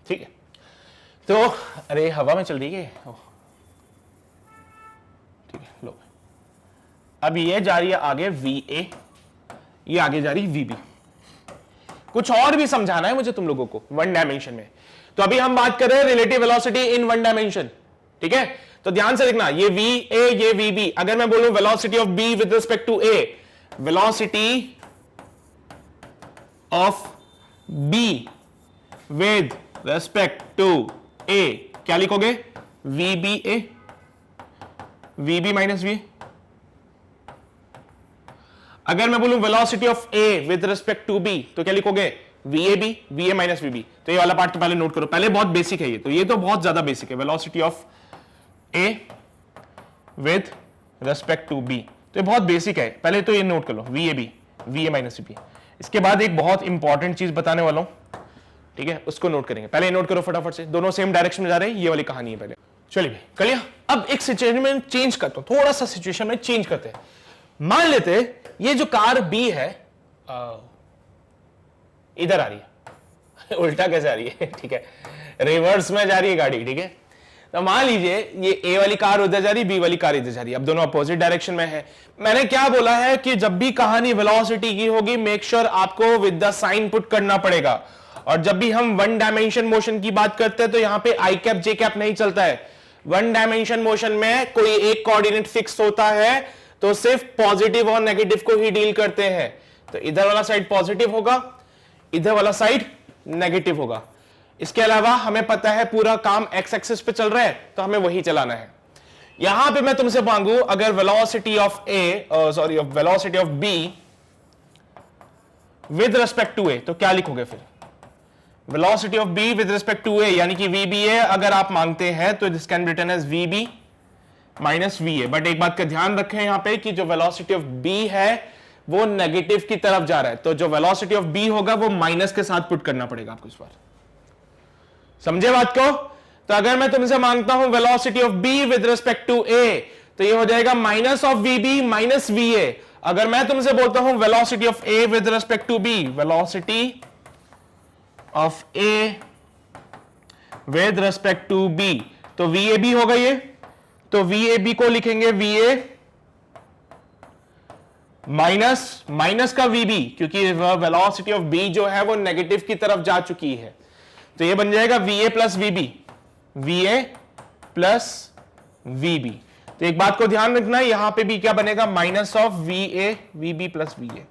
ठीक है, तो अरे हवा में चल रही है, ठीक है लो। अब ये जा रही है आगे VA, ये आगे जा रही VB। कुछ और भी समझाना है मुझे तुम लोगों को वन डायमेंशन में। तो अभी हम बात कर रहे हैं रिलेटिव वेलोसिटी इन वन डायमेंशन, ठीक है? तो ध्यान से देखना, ये VA ये VB। अगर मैं बोलूं velocity of B with respect to A, velocity of B with respect to A, क्या लिखोगे, VBA, VB माइनस V। अगर मैं बोलूं velocity of A with respect to B, तो क्या लिखोगे, VAB, VA माइनस VB। तो ये वाला पार्ट तो पहले नोट करो, पहले बहुत बेसिक है ये, तो ये तो बहुत ज्यादा बेसिक है, velocity of A with respect to B, तो ये बहुत बेसिक है, पहले तो ये नोट कर लो, VAB, VA माइनस VB। इसके बाद एक बहुत इंपॉर्टेंट चीज बताने वाला हूं, ठीक है, उसको नोट करेंगे। पहले नोट करो फटाफट से, दोनों सेम डायरेक्शन में जा रहे हैं, ये वाली कहानी है पहले। चलिए भाई कर लिया। अब एक सिचुएशन में चेंज करता हूं, थोड़ा सा सिचुएशन में चेंज करते हैं। मान लेते ये जो कार B है इधर आ रही है उल्टा कैसे आ रही है, ठीक है, रिवर्स में जा रही है गाड़ी, ठीक है। तो मान लीजिए ये A वाली कार उधर जा रही है, B वाली कार इधर जा रही है, अब दोनों अपोजिट डायरेक्शन में है। मैंने क्या बोला है कि जब भी कहानी वेलोसिटी की होगी, मेक श्योर आपको विद द साइन पुट करना पड़ेगा। और जब भी हम वन डायमेंशन मोशन की बात करते हैं तो यहां पे आई कैप जे कैप नहीं चलता है। वन डायमेंशन मोशन में कोई एक कोऑर्डिनेट फिक्स होता है, तो सिर्फ पॉजिटिव और नेगेटिव को ही डील करते हैं। तो इधर वाला साइड पॉजिटिव होगा, इधर वाला साइड नेगेटिव होगा। इसके अलावा हमें पता है पूरा काम एक्स एक्सिस पे चल रहा है, तो हमें वही चलाना है। यहां पे मैं तुमसे मांगू अगर velocity of velocity of B with respect to A, तो क्या लिखोगे फिर, velocity of B with respect to A यानी कि VBA अगर आप मांगते हैं तो this can be written as VB minus VA। But एक बात का ध्यान रखें यहां पे कि जो वेलोसिटी ऑफ B है वो नेगेटिव की तरफ जा रहा है, तो जो वेलोसिटी ऑफ B होगा वो माइनस के साथ पुट करना पड़ेगा आपको इस बार। समझे बात को? तो अगर मैं तुमसे मांगता हूं velocity of B with respect to A, तो ये हो जाएगा minus of VB minus VA। अगर मैं तुमसे बोलता हूं velocity of A with respect to B, velocity of A with respect to B, तो VAB होगा ये, तो VAB को लिखेंगे VA माइनस का VB, क्योंकि वेलोसिटी ऑफ B जो है वो नेगेटिव की तरफ जा चुकी है, तो ये बन जाएगा VA plus VB, VA plus VB। तो एक बात को ध्यान रखना है, यहां पे भी क्या बनेगा, minus of VA VB plus VA।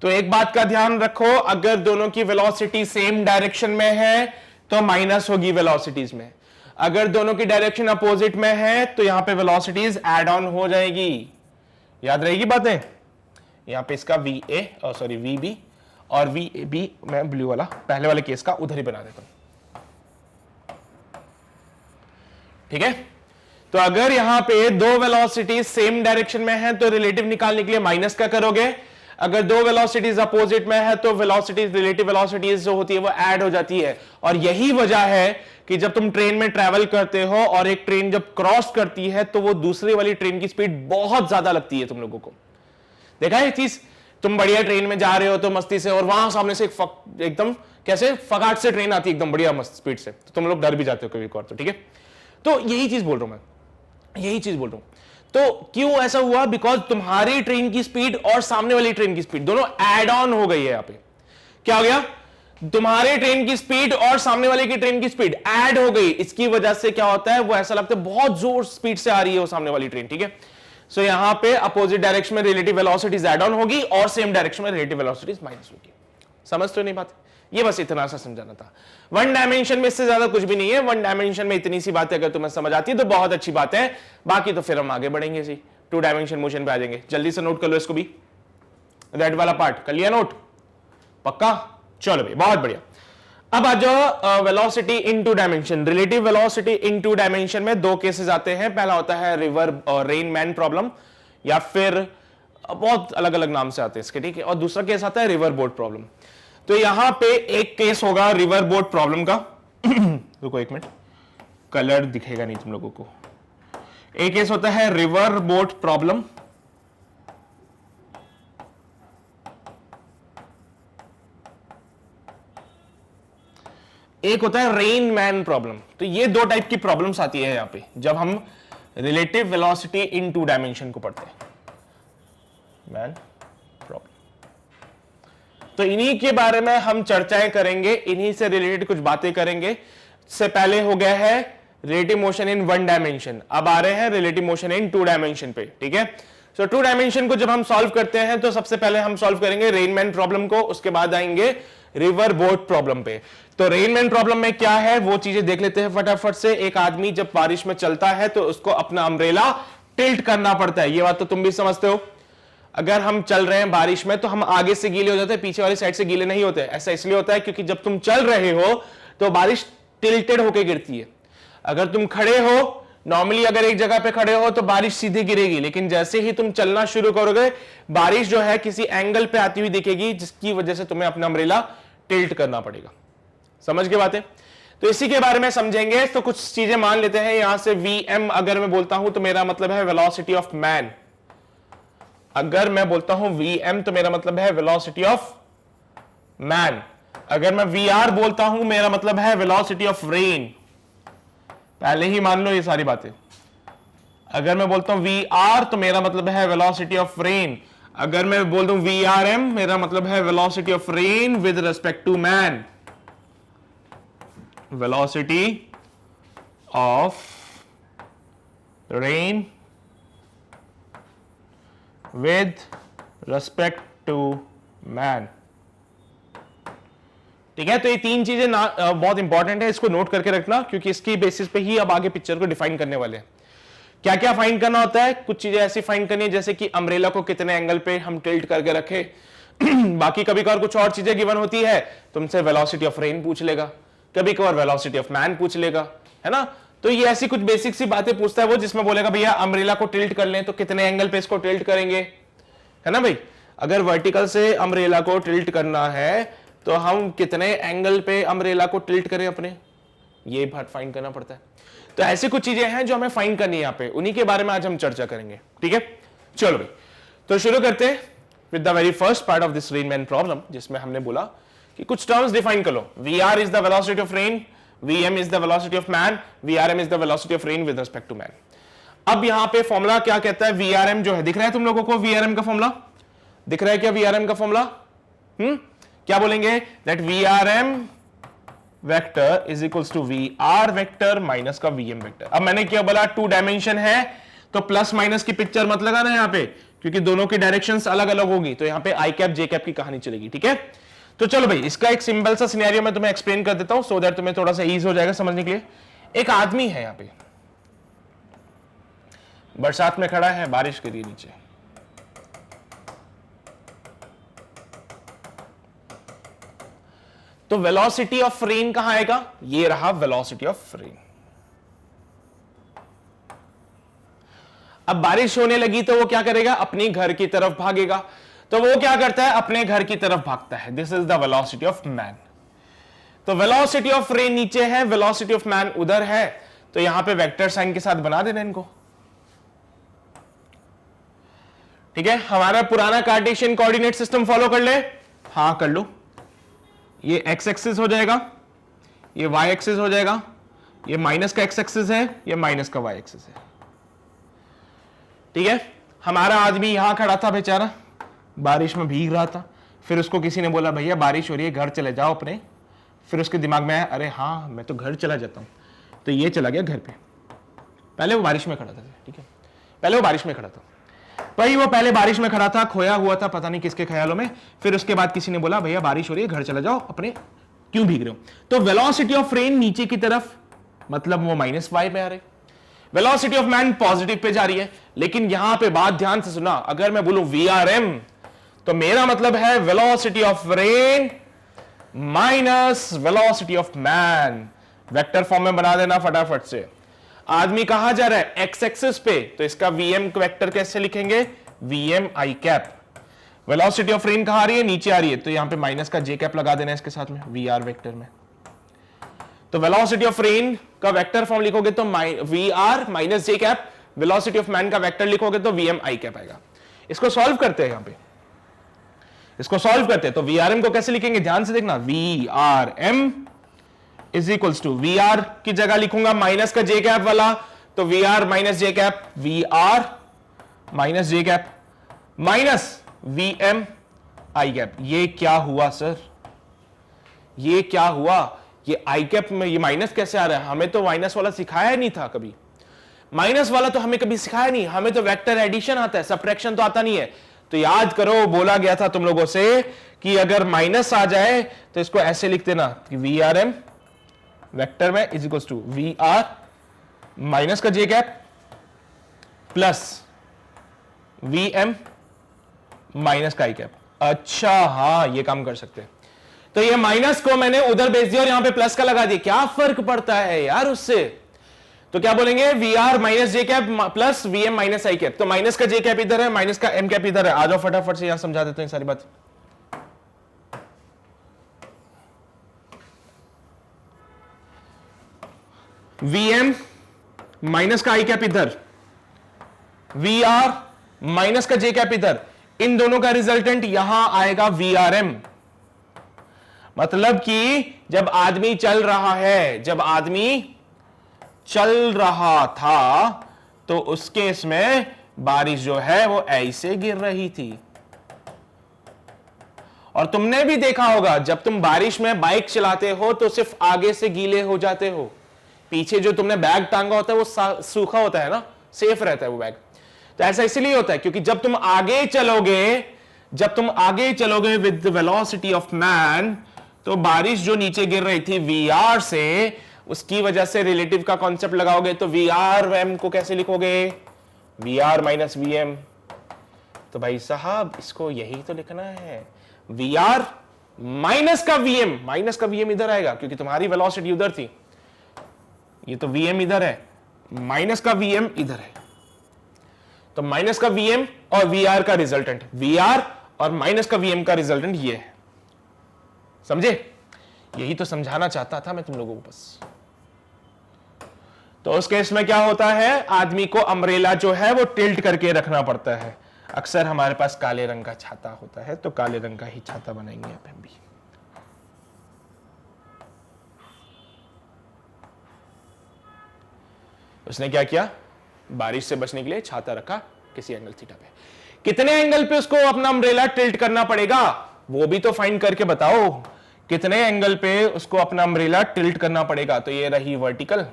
तो एक बात का ध्यान रखो, अगर दोनों की वेलोसिटी सेम डायरेक्शन में है तो माइनस होगी वेलोसिटीज में। अगर दोनों की डायरेक्शन अपोजिट में है तो यहां पे वेलोसिटीज ऐड ऑन हो जाएगी। याद रहेगी बातें? यहां पे इसका वी बी और वी ए बी मैं ब्लू वाला पहले वाले केस का उधर ही बना देता हूं, ठीक है। तो अगर यहां पे दो वेलोसिटीज सेम डायरेक्शन में है तो रिलेटिव निकालने के लिए माइनस का करोगे। अगर दो वेलोसिटीज अपोजिट में है तो वेलोसिटीज, रिलेटिव वेलोसिटीज जो होती है वो ऐड हो जाती है। और यही वजह है कि जब तुम ट्रेन में ट्रैवल करते हो और एक ट्रेन जब क्रॉस करती है तो वो दूसरी वाली ट्रेन की स्पीड बहुत ज्यादा लगती है। तुम लोगों को देखा है चीज? तुम बढ़िया ट्रेन में जा रहे हो तो मस्ती से, और वहां सामने से एकदम कैसे फगाट से ट्रेन आती है एकदम बढ़िया मस्त स्पीड से, तो तुम लोग डर भी जाते हो कभी कभार, तो ठीक है। तो यही चीज बोल रहा हूं मैं, यही चीज बोल रहा हूं। तो क्यों ऐसा हुआ? बिकॉज तुम्हारी ट्रेन की स्पीड और सामने वाली ट्रेन की स्पीड दोनों एड ऑन हो गई है। यहां पे क्या हो गया? तुम्हारे ट्रेन की स्पीड और सामने वाले की ट्रेन की स्पीड ऐड हो गई। इसकी वजह से क्या होता है, वो ऐसा लगता है बहुत जोर स्पीड से आ रही है वो सामने वाली ट्रेन, ठीक है। सो यहां पे अपोजिट डायरेक्शन में रिलेटिव वेलोसिटीज ऐड ऑन होगी और सेम डायरेक्शन में रिलेटिव वेलोसिटीज माइनस होगी। समझ तो नहीं बात? ये बस इतना सा समझाना था। वन डायमेंशन में इससे ज्यादा कुछ भी नहीं है। वन डायमेंशन में इतनी सी बातें अगर तुम्हें समझ आती है तो बहुत अच्छी बात है, बाकी तो फिर हम आगे बढ़ेंगे जी, टू डायमेंशन मोशन पे आ जाएंगे। जल्दी से नोट कर लो इसको भी, रेड वाला पार्ट कर लिया नोट? पक्का? चलो भाई, बहुत बढ़िया। अब आ जाओ velocity in two dimension. Relative velocity in two dimension में दो केसेस आते हैं। पहला होता है रिवर और रेन मैन प्रॉब्लम, या फिर बहुत अलग अलग नाम से आते हैं इसके, ठीक है। और दूसरा केस आता है रिवर बोट प्रॉब्लम। तो यहां पे एक केस होगा रिवर बोट प्रॉब्लम का रुको एक मिनट, कलर दिखेगा नहीं तुम लोगों को। एक केस होता है रिवर बोट प्रॉब्लम, एक होता है रेन मैन प्रॉब्लम। तो ये दो टाइप की प्रॉब्लम्स आती है यहां पे जब हम relative velocity in two dimension को पढ़ते हैं, मैन प्रॉब्लम। तो इन्हीं के बारे में हम चर्चाएं करेंगे, इन्हीं से रिलेटेड कुछ बातें करेंगे। से पहले हो गया है relative motion in one dimension, अब आ रहे हैं relative motion in two dimension पे, ठीक है। सो टू डायमेंशन को जब हम सॉल्व करते हैं तो सबसे पहले हम सॉल्व करेंगे रेनमैन प्रॉब्लम को, उसके बाद आएंगे रिवर बोट प्रॉब्लम पे। तो रेनमैन प्रॉब्लम में क्या है वो चीजें देख लेते हैं फटाफट से। एक आदमी जब बारिश में चलता है तो उसको अपना अम्ब्रेला टिल्ट करना पड़ता है, ये बात तो तुम भी समझते हो। अगर हम चल रहे हैं बारिश में तो हम आगे से गीले हो जाते हैं, पीछे वाली साइड से गीले नहीं होते। ऐसा इसलिए होता है क्योंकि जब तुम चल रहे हो तो बारिश टिल्टेड होकर गिरती है। अगर तुम खड़े हो, नॉर्मली अगर एक जगह पे खड़े हो तो बारिश सीधे गिरेगी, लेकिन जैसे ही तुम चलना शुरू करोगे बारिश जो है किसी एंगल पे आती हुई दिखेगी, जिसकी वजह से तुम्हें अपना अम्ब्रेला टिल्ट करना पड़ेगा। समझ के बातें? तो इसी के बारे में समझेंगे। तो कुछ चीजें मान लेते हैं। यहां से Vm अगर मैं बोलता हूं तो मेरा मतलब है वेलोसिटी ऑफ मैन। अगर मैं बोलता हूं Vm तो मेरा मतलब है वेलोसिटी ऑफ मैन। अगर मैं Vr बोलता हूं मेरा मतलब है वेलोसिटी ऑफ रेन। पहले ही मान लो ये सारी बातें। अगर मैं बोलता हूं Vr तो मेरा मतलब है वेलोसिटी ऑफ रेन। अगर मैं बोल दूं Vrm मेरा मतलब है velocity of rain with respect to man. Velocity of rain with respect to man, ठीक है। तो ये तीन चीजें बहुत इंपॉर्टेंट है, इसको नोट करके रखना, क्योंकि इसकी बेसिस पे ही अब आगे पिक्चर को डिफाइन करने वाले हैं। क्या क्या फाइंड करना होता है? कुछ चीजें ऐसी फाइंड करनी है जैसे कि अम्ब्रेला को कितने एंगल पे हम टिल्ट करके रखे बाकी कभी कभार कुछ और चीजें गिवन होती है, तुमसे वेलोसिटी ऑफ रेन पूछ लेगा, कभी कभार वेलोसिटी ऑफ मैन पूछ लेगा, है ना। तो ये ऐसी कुछ बेसिक सी बातें पूछता है वो, जिसमें बोलेगा भैया अम्ब्रेला को टिल्ट कर लें तो कितने एंगल पे इसको टिल्ट करेंगे, है ना भाई। अगर वर्टिकल से अम्ब्रेला को टिल्ट करना है तो हम कितने एंगल पे अम्ब्रेला को टिल्ट करें अपने, ये बात फाइंड करना पड़ता है। तो ऐसी कुछ चीजें हैं जो हमें फाइंड करनी है यहाँ पे, उन्हीं के बारे में आज हम चर्चा करेंगे, ठीक है। चलो भाई, तो शुरू करते हैं with the very first part of this rain man problem, जिसमें हमने बोला कि कुछ टर्म्स डिफाइन कर लो। Vr is the velocity of rain, Vm is the velocity of man, Vrm is the velocity of rain with respect to man. अब यहां पे फॉर्मूला क्या कहता है? Vrm जो है, दिख रहा है तुम लोगों को Vrm का फॉर्मूला? दिख रहा है क्या Vrm का फॉर्मूला? क्या बोलेंगे? That Vrm vector is equals to Vr vector minus का Vm वेक्टर। अब मैंने क्या बोला? टू डायमेंशन है तो प्लस माइनस की पिक्चर मत लगाना यहां पे, क्योंकि दोनों की डायरेक्शंस अलग अलग होगी, तो यहां पे आई कैप जे कैप की कहानी चलेगी, ठीक है। तो चलो भाई, इसका एक सिंपल सा सिनेरियो मैं तुम्हें एक्सप्लेन कर देता हूं, सो दैट तुम्हें थोड़ा सा ईज हो जाएगा समझने के लिए। एक आदमी है यहां पे, बरसात में खड़ा है, बारिश के लिए नीचे, तो वेलोसिटी ऑफ रेन कहां आएगा? ये रहा वेलोसिटी ऑफ रेन। अब बारिश होने लगी तो वो क्या करेगा? अपने घर की तरफ भागेगा। तो वो क्या करता है? अपने घर की तरफ भागता है। This is the velocity of man. तो वेलोसिटी ऑफ रेन नीचे है, वेलोसिटी ऑफ मैन उधर है, तो यहां पे वेक्टर साइन के साथ बना देना इनको। ठीक है, हमारा पुराना कार्टेशियन कोऑर्डिनेट सिस्टम फॉलो कर ले। हां कर लो। ये एक्स एक्सिस हो जाएगा, ये वाई एक्सिस हो जाएगा, ये माइनस का एक्स एक्सिस है, ये माइनस का वाई एक्सिस है। ठीक है, हमारा आदमी यहां खड़ा था बेचारा, बारिश में भीग रहा था। फिर उसको किसी ने बोला भैया बारिश हो रही है, घर चले जाओ अपने। फिर उसके दिमाग में आया, अरे हाँ मैं तो घर चला जाता हूं, तो ये चला गया घर पे। पहले वो बारिश में खड़ा था, ठीक है, पहले वो बारिश में खड़ा था भाई, वो पहले बारिश में खड़ा था, खोया हुआ था पता नहीं किसके ख्यालों में। फिर उसके बाद किसी ने बोला भैया बारिश हो रही है, घर चला जाओ अपने, क्यों भीग रहे हो? तो वेलोसिटी ऑफ रेन नीचे की तरफ, मतलब वो माइनस वाई में आ रहे। Velocity of man positive pay जा रही है। लेकिन यहां पे बात ध्यान से सुना, अगर मैं बोलूं VRM, तो मेरा मतलब है velocity of rain minus velocity of man. Vector form में बना देना फटाफट से। आदमी कहां जा रहा है? एक्स एक्सिस पे, तो इसका VM वेक्टर कैसे लिखेंगे? VM I cap. Velocity of rain कहां आ रही है? नीचे आ रही है, तो यहां पे माइनस का J कैप लगा देना इसके साथ में VR वेक्टर में। तो वेलोसिटी ऑफ रेन का वेक्टर फॉर्म लिखोगे तो VR minus J cap, velocity of man का वेक्टर लिखोगे तो VM I कैप आएगा। इसको सॉल्व करते हैं, यहां पे इसको सॉल्व करते हैं। तो VRM को कैसे लिखेंगे? ध्यान से देखना, VRM is equals to, VR की जगह लिखूंगा माइनस का J कैप वाला, तो VR minus J cap, VR minus J cap minus VM I cap. ये क्या हुआ सर? ये क्या हुआ? ये I कैप में ये माइनस कैसे आ रहा है? हमें तो माइनस वाला सिखाया नहीं था कभी। माइनस वाला तो हमें कभी सिखाया नहीं, हमें तो वेक्टर एडिशन आता है, सब्ट्रैक्शन तो आता नहीं है। तो याद करो, बोला गया था तुम लोगों से कि अगर माइनस आ जाए तो इसको ऐसे लिख देना कि VRM वेक्टर में is equal to VR minus का J cap plus VM minus का I कैप। अच्छा हाँ, ये काम कर सकते हैं। तो ये माइनस को मैंने उधर भेज दिया और यहां पे प्लस का लगा दिया, क्या फर्क पड़ता है यार उससे? तो क्या बोलेंगे? VR minus J cap plus VM minus I cap. तो माइनस का J कैप इधर है, माइनस का M कैप इधर है। आ जाओ फटाफट से यहां समझा देते हैं सारी बात। VM माइनस का I कैप इधर, VR माइनस का J कैप इधर, इन दोनों का रिजल्टेंट यहां आएगा VRM। मतलब कि जब आदमी चल रहा है, जब आदमी चल रहा था, तो उस केस में बारिश जो है वो ऐसे गिर रही थी। और तुमने भी देखा होगा, जब तुम बारिश में बाइक चलाते हो तो सिर्फ आगे से गीले हो जाते हो, पीछे जो तुमने बैग टांगा होता है वो सूखा होता है ना, सेफ रहता है वो बैग। तो ऐसा इसलिए होता है क्योंकि जब तुम आगे चलोगे with the velocity of man, तो बारिश जो नीचे गिर रही थी VR से, उसकी वजह से रिलेटिव का कॉन्सेप्ट लगाओगे तो VRM को कैसे लिखोगे? VR minus VM। तो भाई साहब इसको यही तो लिखना है, VR माइनस का VM। माइनस का VM इधर आएगा क्योंकि तुम्हारी वेलोसिटी उधर थी, ये तो VM इधर है, माइनस का VM इधर है। तो माइनस का VM और VR का रिजल्टेंट, VR और माइनस का VM का रिजल्टेंट ये है। समझे? यही तो समझाना चाहता था मैं तुम लोगों को बस। तो उस केस में क्या होता है? आदमी को अम्ब्रेला जो है वो टिल्ट करके रखना पड़ता है। अक्सर हमारे पास काले रंग का छाता होता है, तो काले रंग का ही छाता बनाएंगे अब हम भी। उसने क्या किया? बारिश से बचने के लिए छाता रखा किसी एंगल थीटा पे। कितने एंगल पे उसको अपना अम्ब्रेला टिल्ट करना पड़ेगा वो भी तो फाइंड करके बताओ। कितने एंगल पे उसको अपना अम्ब्रेला टिल्ट करना पड़ेगा? तो ये रही वर्टिकल,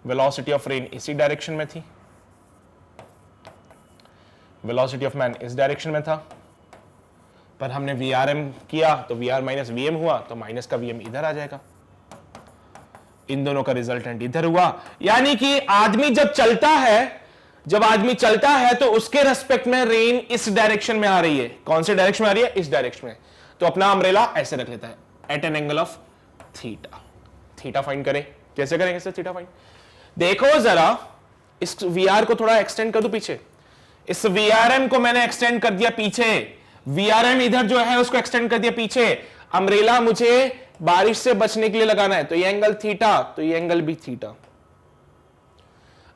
वेलोसिटी ऑफ रेन इसी डायरेक्शन में थी, वेलोसिटी ऑफ मैन इस डायरेक्शन में था, पर हमने VRM किया तो VR माइनस VM हुआ, तो माइनस का VM इधर आ जाएगा, इन दोनों का रिजल्टेंट इधर हुआ। यानी कि आदमी जब चलता है तो उसके रेस्पेक्ट में रेन इस डायरेक्शन में आ रही है। कौन से डायरेक्शन में आ रही है? इस डायरेक्शन में। तो अपना अम्ब्रेला ऐसे रख लेता है, at an angle of theta. Theta find करें, कैसे करेंगे सर थीटा फाइंड? देखो जरा, इस VR को थोड़ा एक्सटेंड कर दो पीछे, इस VRM को मैंने एक्सटेंड कर दिया पीछे, VRM इधर जो है उसको एक्सटेंड कर दिया पीछे। अम्ब्रेला मुझे बारिश से बचने के लिए लगाना है, तो ये एंगल थीटा, तो ये एंगल भी थीटा।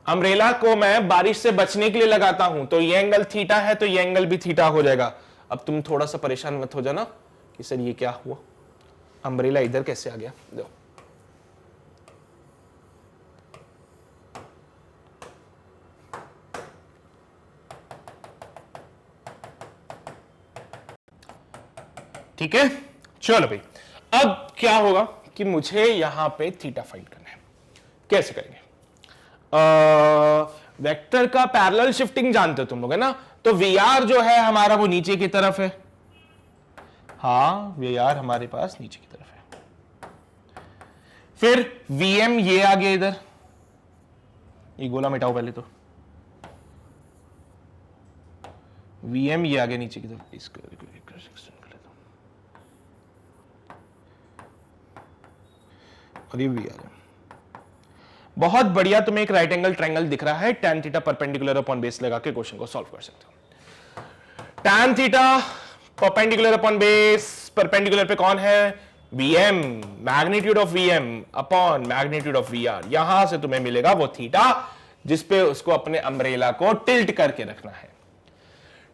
अम्ब्रेला को मैं बारिश से बचने के लिए लगाता हूं, तो ये एंगल थीटा है, तो ये एंगल भी थीटा हो जाएगा। अब तुम थोड़ा सा परेशान मत हो जाना कि सर ये क्या हुआ, अम्ब्रेला इधर कैसे आ गया। दो ठीक है, चलो भाई, अब क्या होगा कि मुझे यहां पे थीटा फाइंड करना है। कैसे करेंगे? वेक्टर का पैरेलल शिफ्टिंग जानते हो तुम लोग, है ना? तो VR जो है हमारा वो नीचे की तरफ है। हाँ, VR हमारे पास नीचे की तरफ है। फिर VM ये आ गया इधर, ये गोला मिटाओ पहले तो। VM ये आ गया नीचे की तरफ, इसको और ये VR है। बहुत बढ़िया, तुम्हें एक राइट एंगल ट्रायंगल दिख रहा है, tan theta perpendicular upon base लगा के क्वेश्चन को सॉल्व कर सकते हो। tan theta perpendicular upon base, perpendicular पे कौन है? VM, magnitude of VM upon magnitude of VR। यहां से तुम्हें मिलेगा वो थीटा जिसपे उसको अपने अम्ब्रेला को टिल्ट करके रखना है।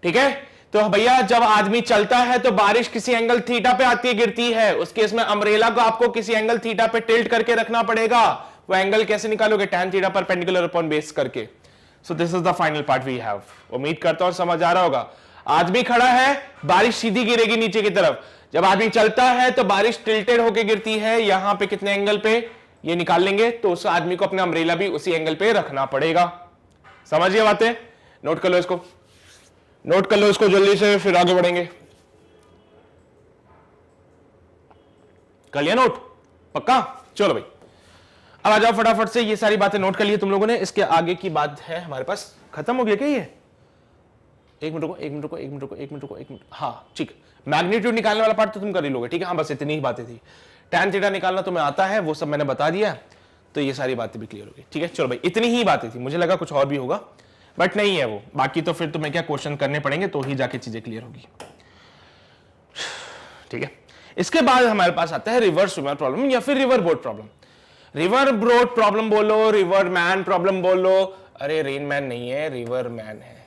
ठीक है, तो भैया जब आदमी चलता है तो बारिश किसी एंगल थीटा पे आती है, गिरती है, उस केस में अम्ब्रेला को आपको किसी एंगल थीटा पे टिल्ट करके रखना पड़ेगा। वो एंगल कैसे निकालोगे? tan theta perpendicular upon base करके। So this is the final part we have. उम्मीद करता हूं समझ आ रहा होगा। आदमी खड़ा है, बारिश सीधी गिरेगी नीचे की तरफ। जब आदमी चलता है तो बारिश टिल्टेड होके गिरती है, यहां पे कितने एंगल पे ये निकाल लेंगे, तो उस आदमी को अपना अम्ब्रेला भी उसी एंगल पे रखना पड़ेगा। समझिए बातें? नोट कर लो इसको, नोट कर लो इसको जल्दी से, फिर आगे बढ़ेंगे। कर लिया नोट? पक्का? चलो भाई, अब आ जाओ फटाफट से। ये सारी बातें नोट कर लिए तुम लोगों ने, इसके आगे की बात है हमारे पास। खत्म हो गया क्या ये? एक मिनट रुको। हाँ ठीक, मैग्नीट्यूड निकालने वाला पार्ट तो तुम कर ही लोगे, ठीक है? हाँ, बस इतनी ही बातें थी। tan थीटा निकालना तुम्हें आता है, वो सब मैंने बता दिया, तो ये सारी बातें भी क्लियर हो गई। ठीक है, चलो भाई, इतनी ही बातें थी। मुझे लगा कुछ और भी होगा, बट नहीं है वो। बाकी तो फिर तुम्हें क्या क्वेश्चन करने पड़ेंगे, तो ही जाके चीजें क्लियर होगी। ठीक है, इसके बाद हमारे पास आता है रिवर्स स्विमर प्रॉब्लम या फिर river boat problem. River boat problem बोलो, रिवर मैन प्रॉब्लम बोलो। अरे रेन मैन नहीं है, रिवर मैन है।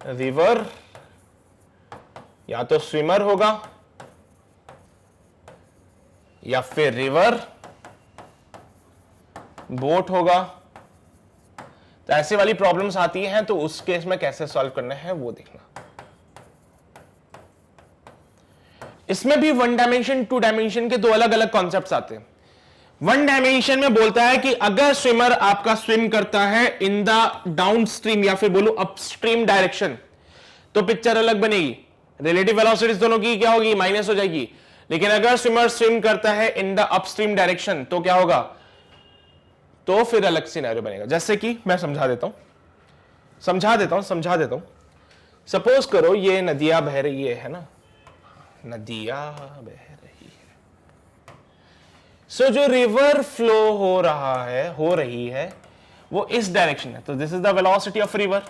रिवर या तो स्विमर होगा या फिर रिवर बोट होगा। तो ऐसे वाली प्रॉब्लम्स आती हैं, तो उस केस में कैसे सॉल्व करना है वो देखना। इसमें भी वन डायमेंशन टू डायमेंशन के दो अलग अलग कॉन्सेप्ट्स आते हैं। वन डायमेंशन में बोलता है कि अगर स्विमर आपका स्विम करता है इन द डाउन स्ट्रीम या फिर बोलो अपस्ट्रीम डायरेक्शन, तो पिक्चर अलग बनेगी। रिलेटिव वेलोसिटीज दोनों की क्या होगी? माइनस हो जाएगी। लेकिन अगर स्विमर स्विम करता है इन द अपस्ट्रीम डायरेक्शन, तो क्या होगा? तो फिर अलग सिनेरियो बनेगा। जैसे कि मैं समझा देता हूं। सपोज करो ये नदियां बह रही है ना, नदियां बह रही है। सो जो रिवर फ्लो हो रही है वो इस डायरेक्शन है, तो this is the velocity of river.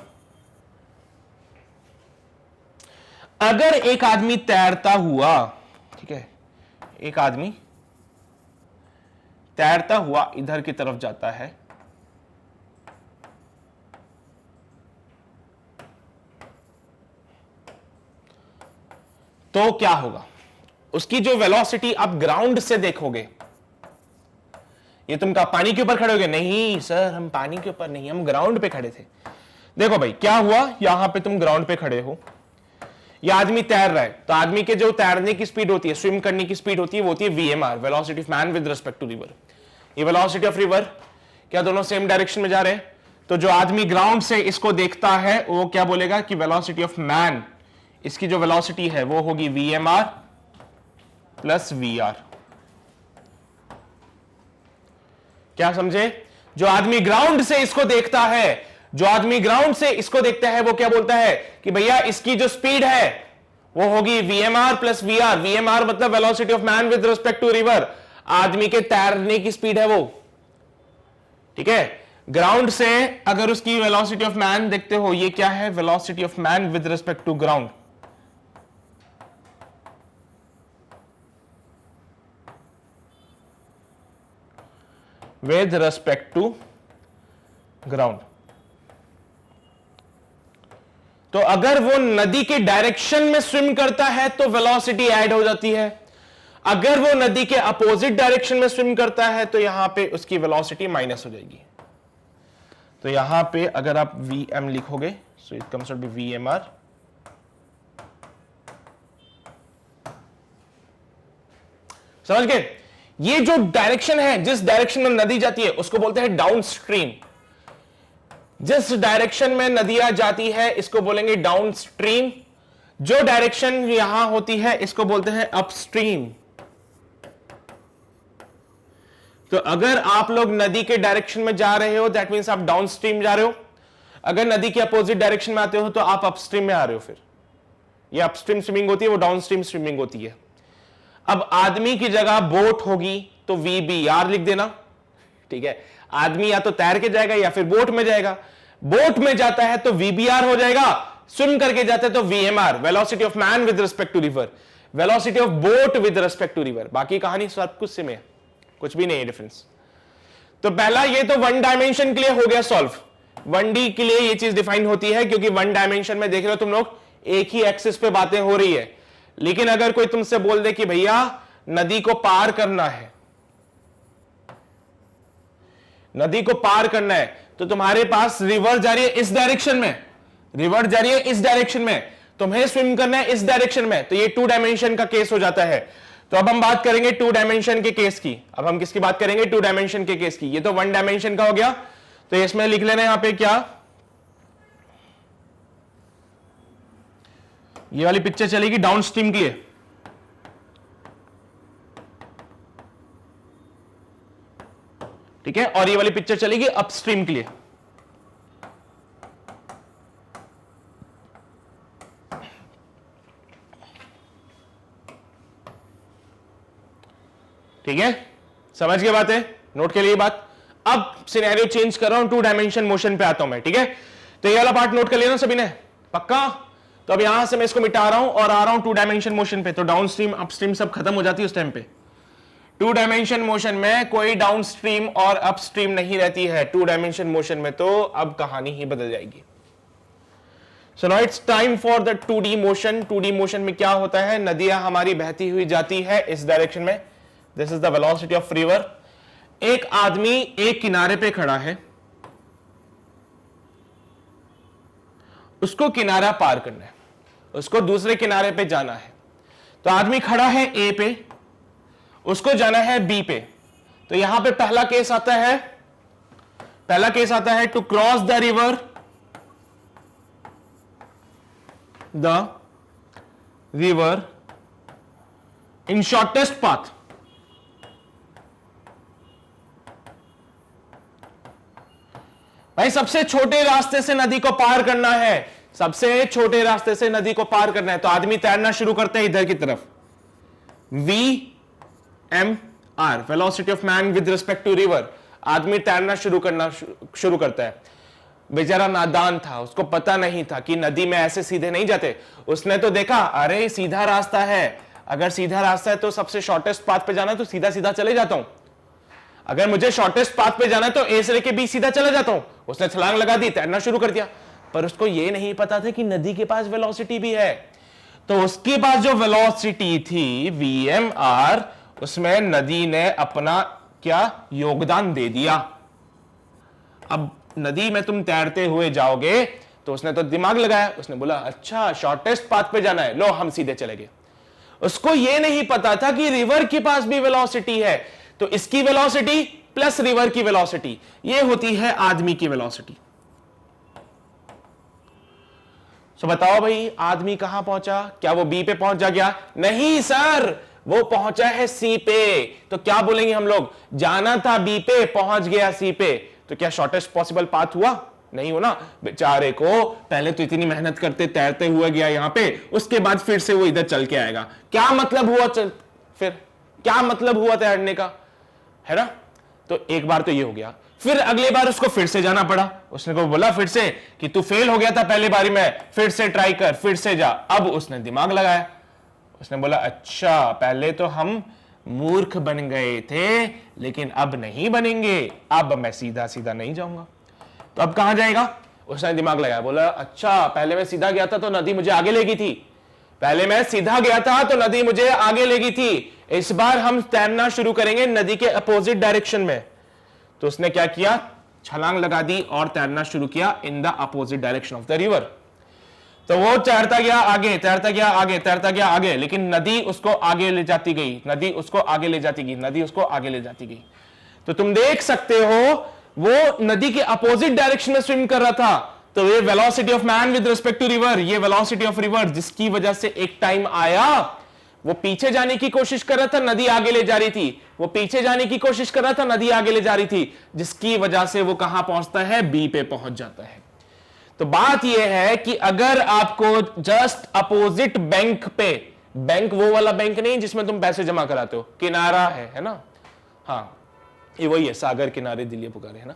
अगर एक आदमी तैरता हुआ, ठीक है, एक आदमी तैरता हुआ इधर की तरफ जाता है, तो क्या होगा? उसकी जो वेलोसिटी आप ग्राउंड से देखोगे, ये तुम का पानी के ऊपर खड़े होगे? नहीं सर, हम पानी के ऊपर नहीं, हम ग्राउंड पे खड़े थे। देखो भाई क्या हुआ, यहां पे तुम ग्राउंड पे खड़े हो, यह आदमी तैर रहा है, तो आदमी के जो तैरने की स्पीड होती है, स्विम करने की स्पीड होती है, वो होती है VMR, velocity of man with respect to river. ये वेलोसिटी ऑफ रिवर, क्या दोनों सेम डायरेक्शन में जा रहे हैं? तो जो आदमी ग्राउंड से इसको देखता है वो क्या बोलेगा कि वेलोसिटी ऑफ मैन, इसकी जो वेलोसिटी है वो होगी VMR प्लस VR। क्या समझे? जो आदमी ग्राउंड से इसको देखता है, जो आदमी ग्राउंड से इसको देखता है वो क्या बोलता है कि भैया इसकी जो स्पीड है वो होगी VMR प्लस VR। VMR मतलब velocity of man with respect to river, आदमी के तैरने की स्पीड है वो, ठीक है। ग्राउंड से अगर उसकी वेलोसिटी ऑफ मैन देखते हो, ये क्या है? Velocity of man with respect to ground. With respect to ground. तो अगर वो नदी के डायरेक्शन में स्विम करता है तो वेलोसिटी ऐड हो जाती है, अगर वो नदी के अपोजिट डायरेक्शन में स्विम करता है तो यहां पे उसकी वेलोसिटी माइनस हो जाएगी। तो यहां पे अगर आप Vm लिखोगे, so it comes out be VMR। समझ गए? ये जो डायरेक्शन है, जिस डायरेक्शन में नदी जाती है उसको बोलते हैं डाउन स्ट्रीम। जिस डायरेक्शन में नदियां जाती है इसको बोलेंगे डाउन स्ट्रीम। जो डायरेक्शन यहां होती है इसको बोलते हैं अपस्ट्रीम। तो अगर आप लोग नदी के डायरेक्शन में जा रहे हो दैट मींस आप डाउन स्ट्रीम जा रहे हो, अगर नदी के अपोजिट डायरेक्शन में आते हो तो आप अपस्ट्रीम में आ रहे हो। फिर ये अपस्ट्रीम स्विमिंग होती है, वो डाउन स्ट्रीम स्विमिंग होती है। अब आदमी की जगह बोट होगी तो VBR लिख देना, ठीक है। आदमी या तो तैर के जाएगा या फिर बोट में जाएगा। बोट में जाता है तो VBR हो जाएगा, स्विम करके जाता है तो VMR, velocity of man with respect to river, velocity of boat with respect to river. बाकी कहानी सब कुछ सेम है, कुछ भी नहीं है डिफरेंस। तो पहला ये तो वन डायमेंशन के लिए हो गया सॉल्व। 1D के लिए ये चीज डिफाइन होती है क्योंकि वन डायमेंशन में देख रहे हो तुम लोग एक ही एक्सिस पे बातें हो रही है। लेकिन अगर कोई तुमसे बोल दे कि भैया नदी को पार करना है, नदी को पार करना है, तो तुम्हारे पास रिवर जा रही है इस डायरेक्शन में, रिवर जा रही है इस डायरेक्शन में, तुम्हें स्विम करना है इस डायरेक्शन में, तो ये 2 डायमेंशन का केस हो जाता है। तो अब हम बात करेंगे 2 डायमेंशन के केस की। अब हम किसकी बात करेंगे? 2 डायमेंशन के केस की। ये तो 1 डायमेंशन का हो गया, तो इसमें लिख लेना यहां पे क्या, ये वाली पिक्चर चलेगी डाउन स्ट्रीम के लिए, ठीक है, और ये वाली पिक्चर चलेगी अपस्ट्रीम के लिए। ठीक है, समझ गए बात है? नोट के लिए बात। अब सिनेरियो चेंज कर रहा हूं, 2 डायमेंशन मोशन पे आता हूं मैं, ठीक है। तो ये वाला पार्ट नोट कर लेना सभी ने, पक्का? तो अब यहां से मैं इसको मिटा रहा हूं और आ रहा हूं 2 डायमेंशन मोशन पे। तो डाउन स्ट्रीम अपस्ट्रीम सब खत्म हो जाती है उस टाइम पे। 2 डायमेंशन मोशन में कोई डाउन स्ट्रीम और अपस्ट्रीम नहीं रहती है। 2 डायमेंशन मोशन में तो अब कहानी ही बदल जाएगी। So now it's time for the 2D motion. 2D motion में क्या होता है? नदियां हमारी बहती हुई जाती है इस डायरेक्शन में, this is the velocity of river. एक आदमी एक किनारे पे खड़ा है, उसको किनारा पार करना है, उसको दूसरे किनारे पे जाना है। तो आदमी खड़ा है A पे, उसको जाना है B पे। तो यहां पे पहला केस आता है to cross the river in shortest path. भाई सबसे छोटे रास्ते से नदी को पार करना है, सबसे छोटे रास्ते से नदी को पार करना है। तो आदमी तैरना शुरू करता है इधर की तरफ, VMR, velocity of man with respect to river. आदमी तैरना शुरू करता है। बेचारा नादान था, उसको पता नहीं था कि नदी में ऐसे सीधे नहीं जाते। उसने तो देखा अरे सीधा रास्ता है, अगर सीधा रास्ता है तो सबसे शॉर्टेस्ट पाथ पे जाना है तो सीधा सीधा चले जाता हूं। अगर मुझे शॉर्टेस्ट पाथ पे जाना है तो A से लेके B सीधा चला जाता हूं। उसने छलांग लगा दी, तैरना शुरू कर दिया, पर उसको यह नहीं पता था कि नदी के पास वेलोसिटी भी है। तो उसके पास जो वेलोसिटी थी VMR, उसमें नदी ने अपना क्या योगदान दे दिया। अब नदी में तुम तैरते हुए जाओगे तो उसने तो दिमाग लगाया, उसने बोला अच्छा शॉर्टेस्ट पाथ पे जाना है, लो हम सीधे चले गए। उसको यह नहीं पता था कि रिवर के पास भी वेलोसिटी है। तो इसकी वेलोसिटी प्लस रिवर की वेलोसिटी, ये होती है आदमी की वेलोसिटी। सो बताओ भाई, आदमी कहां पहुंचा? क्या वो बी पे पहुंच जा गया? नहीं सर, वो पहुंचा है सी पे। तो क्या बोलेंगे हम लोग? जाना था बी पे, पहुंच गया सी पे। तो क्या शॉर्टेस्ट पॉसिबल पाथ हुआ? नहीं हो ना। बेचारे को पहले तो इतनी मेहनत करते तैरते हुए गया यहां पे, उसके बाद फिर से वो इधर चल के आएगा। क्या मतलब हुआ? फिर क्या मतलब हुआ तैरने का, है ना? तो एक बार तो ये हो गया। फिर अगली बार उसको फिर से जाना पड़ा। उसने को बोला फिर से कि तू फेल हो गया था पहली बारी में, फिर से ट्राई कर, फिर से जा। अब उसने दिमाग लगाया, उसने बोला अच्छा पहले तो हम मूर्ख बन गए थे, लेकिन अब नहीं बनेंगे, अब मैं सीधा सीधा नहीं जाऊंगा। तो अब कहां जाएगा? उसने दिमाग लगाया, बोला अच्छा पहले मैं सीधा गया था तो नदी मुझे आगे ले गई थी, पहले मैं सीधा गया था तो नदी मुझे आगे ले गई थी, इस बार हम तैरना शुरू करेंगे नदी के अपोजिट डायरेक्शन में। तो उसने क्या किया? छलांग लगा दी और तैरना शुरू किया in the opposite direction of the river. तो वो तैरता गया आगे, तैरता गया आगे, तैरता गया आगे, लेकिन नदी उसको आगे ले जाती गई, नदी उसको आगे ले जाती गई, नदी उसको आगे ले जाती गई। तो तुम देख सकते हो वो नदी के अपोजिट डायरेक्शन में स्विम कर रहा था। तो ये velocity of man with respect to river, ये वेलोसिटी ऑफ रिवर, जिसकी वजह से एक टाइम आया वो पीछे जाने की कोशिश कर रहा था, नदी आगे ले जा रही थी, वो पीछे जाने की कोशिश कर रहा था, नदी आगे ले जा रही थी, जिसकी वजह से वो कहां पहुंचता है? बी पे पहुंच जाता है। तो बात यह है कि अगर आपको जस्ट अपोजिट बैंक पे, बैंक वो वाला बैंक नहीं जिसमें तुम पैसे जमा कराते हो, किनारा है ना? हाँ, ये वही है, सागर किनारे दिल्ली पुकारे, है ना?